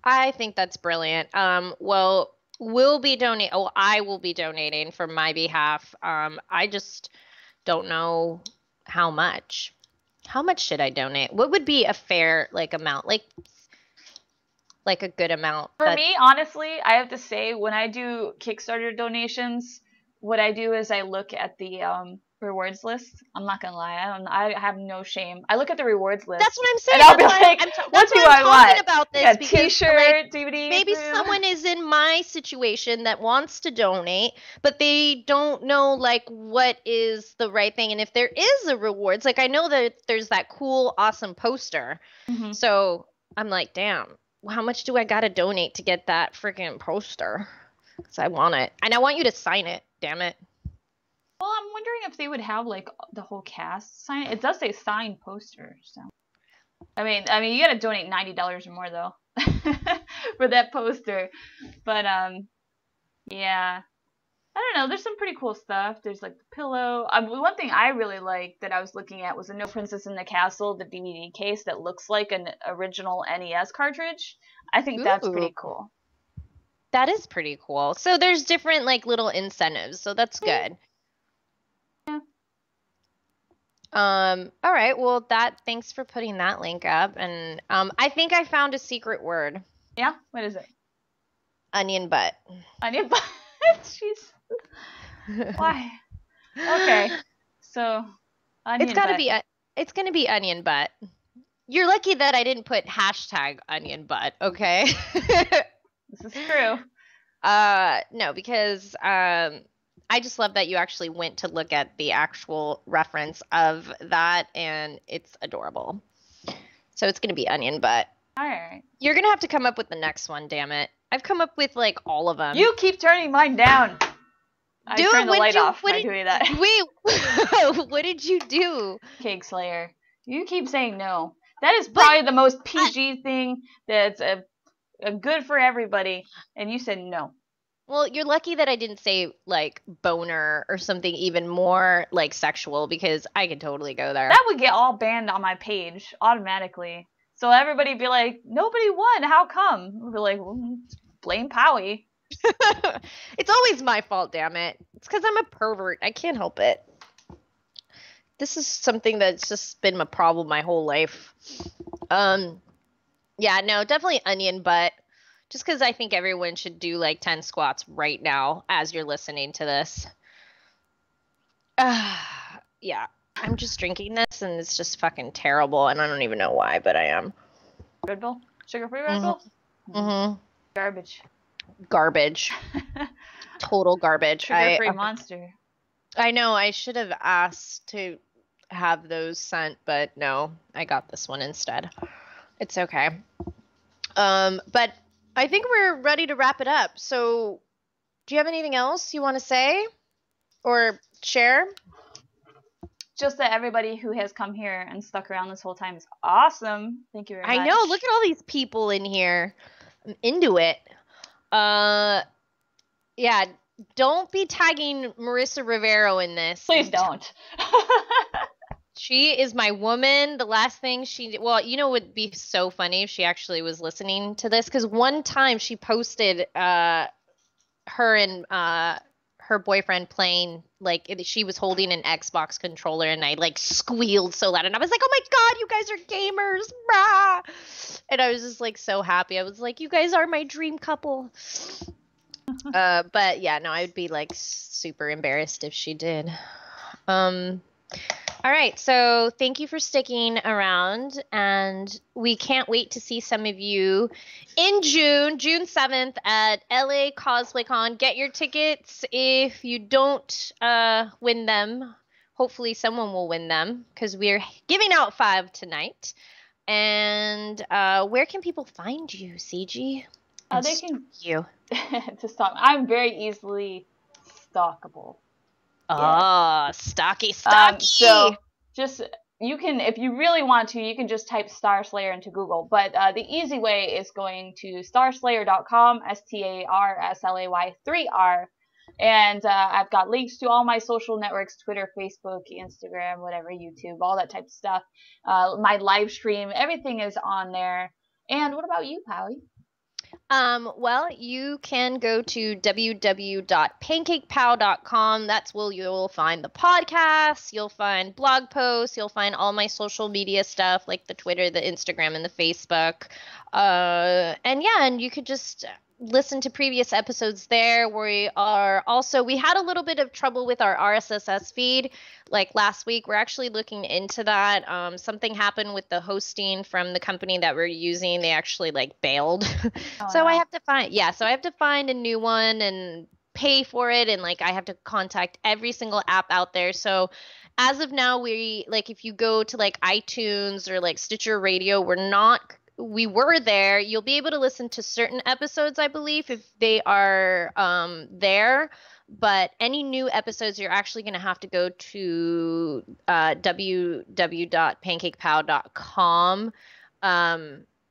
I think that's brilliant. Well, I will be donating for my behalf. I just don't know how much. How much should I donate? What would be a fair amount? Like a good amount? For me, honestly, I have to say, when I do Kickstarter donations, what I do is I look at the rewards list. I'm not gonna lie, I have no shame. I look at the rewards list. That's what I'm saying. And I'll be like, what do I want? About this, yeah, because T-shirt, DVD. Maybe someone is in my situation that wants to donate, but they don't know what is the right thing. And if there is a rewards, I know that there's that cool, awesome poster. Mm-hmm. So I'm like, damn, how much do I gotta donate to get that freaking poster? Because I want it, and I want you to sign it. Damn it. Well, I'm wondering if they would have the whole cast sign it. It does say signed poster, so. I mean, you gotta donate $90 or more though for that poster. But yeah, I don't know. There's some pretty cool stuff. There's the pillow. One thing I really liked that I was looking at was a No Princess in the Castle, the DVD case that looks like an original NES cartridge. I think that's pretty cool. That is pretty cool. So there's different little incentives. So that's good. Yeah. All right. Well, thanks for putting that link up. And I think I found a secret word. Yeah? What is it? Onion butt. Onion butt. Jeez. Why? Okay. So, It's onion gotta butt. be it's gonna be onion butt. You're lucky that I didn't put hashtag onion butt, okay? This is true. No, because I just love that you actually went to look at the actual reference of that, and it's adorable. So it's gonna be onion butt. All right. You're gonna have to come up with the next one, damn it. I've come up with like all of them. You keep turning mine down. I turned the light off by What doing that. Wait, what did you do? Cake Slayer. You keep saying no. That is probably the most PG thing that's a good for everybody, and you said no. Well, you're lucky that I didn't say like boner or something even more like sexual, because I could totally go there. That would get all banned on my page automatically. So everybody be like, nobody won. How come? We'll be like, well, blame Powie. It's always my fault, damn it. It's because I'm a pervert. I can't help it. This is something that's just been my problem my whole life. Yeah, no, definitely onion butt. Just because I think everyone should do like 10 squats right now as you're listening to this. Yeah, I'm just drinking this and it's just fucking terrible, and I don't even know why, but I am. Red Bull? Sugar-free Red Bull? Mm-hmm. Garbage. Total garbage. Sugar-free Monster. I know, I should have asked to have those sent, but no, I got this one instead. It's okay. But I think we're ready to wrap it up. So, do you have anything else you want to say or share? Just that everybody who has come here and stuck around this whole time is awesome. Thank you very much. I know. Look at all these people in here. I'm into it. Yeah. Don't be tagging Marissa Rivero in this. Please don't. She is my woman. The last thing well, you know, it would be so funny if she actually was listening to this, because one time she posted her and her boyfriend playing, like she was holding an Xbox controller, and I like squealed so loud, and I was like, oh my god, you guys are gamers, brah! And I was just like so happy. I was like, you guys are my dream couple. But yeah, no, I would be like super embarrassed if she did. All right, so thank you for sticking around, and we can't wait to see some of you in June 7th at LA CosplayCon. Get your tickets. If you don't win them, hopefully someone will win them, because we're giving out 5 tonight. And where can people find you, CG? They can you to stalk. I'm very easily stalkable. Oh, stocky. So just, you can, if you really want to, you can just type Star Slayer into Google. But the easy way is going to starslayer.com, STARSLAY 3R. And I've got links to all my social networks, Twitter, Facebook, Instagram, whatever, YouTube, all that type of stuff. My live stream, everything is on there. And what about you, Powie? Well, you can go to www.pancakepow.com. That's where you'll find the podcast, you'll find blog posts, you'll find all my social media stuff like the Twitter, the Instagram, and the Facebook. And you could just listen to previous episodes there. We had a little bit of trouble with our RSS feed like last week. We're actually looking into that. Something happened with the hosting from the company that we're using. They actually like bailed. So I have to find a new one and pay for it, and like I have to contact every single app out there. So as of now, if you go to like iTunes or like Stitcher Radio, we were there. You'll be able to listen to certain episodes, I believe, if they are there. But any new episodes, you're actually going to have to go to www.pancakepow.com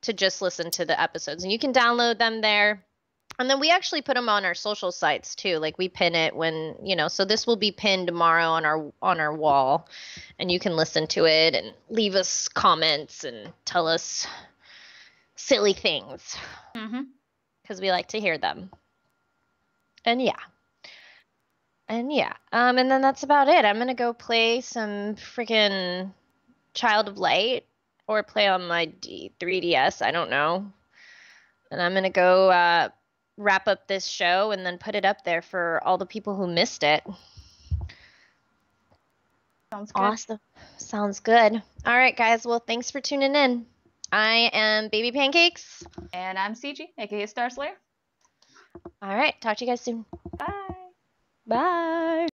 to just listen to the episodes. And you can download them there. And then we actually put them on our social sites too. Like we pin it when, so this will be pinned tomorrow on our wall. And you can listen to it and leave us comments and tell us silly things, because we like to hear them. And yeah. And yeah, and then that's about it. I'm gonna go play some freaking Child of Light or play on my 3DS. I don't know. And I'm gonna go wrap up this show and then put it up there for all the people who missed it. Sounds good. Awesome. Sounds good. All right, guys. Well, thanks for tuning in. I am Baby Pancakes. And I'm CG, aka Star Slayer. All right. Talk to you guys soon. Bye. Bye.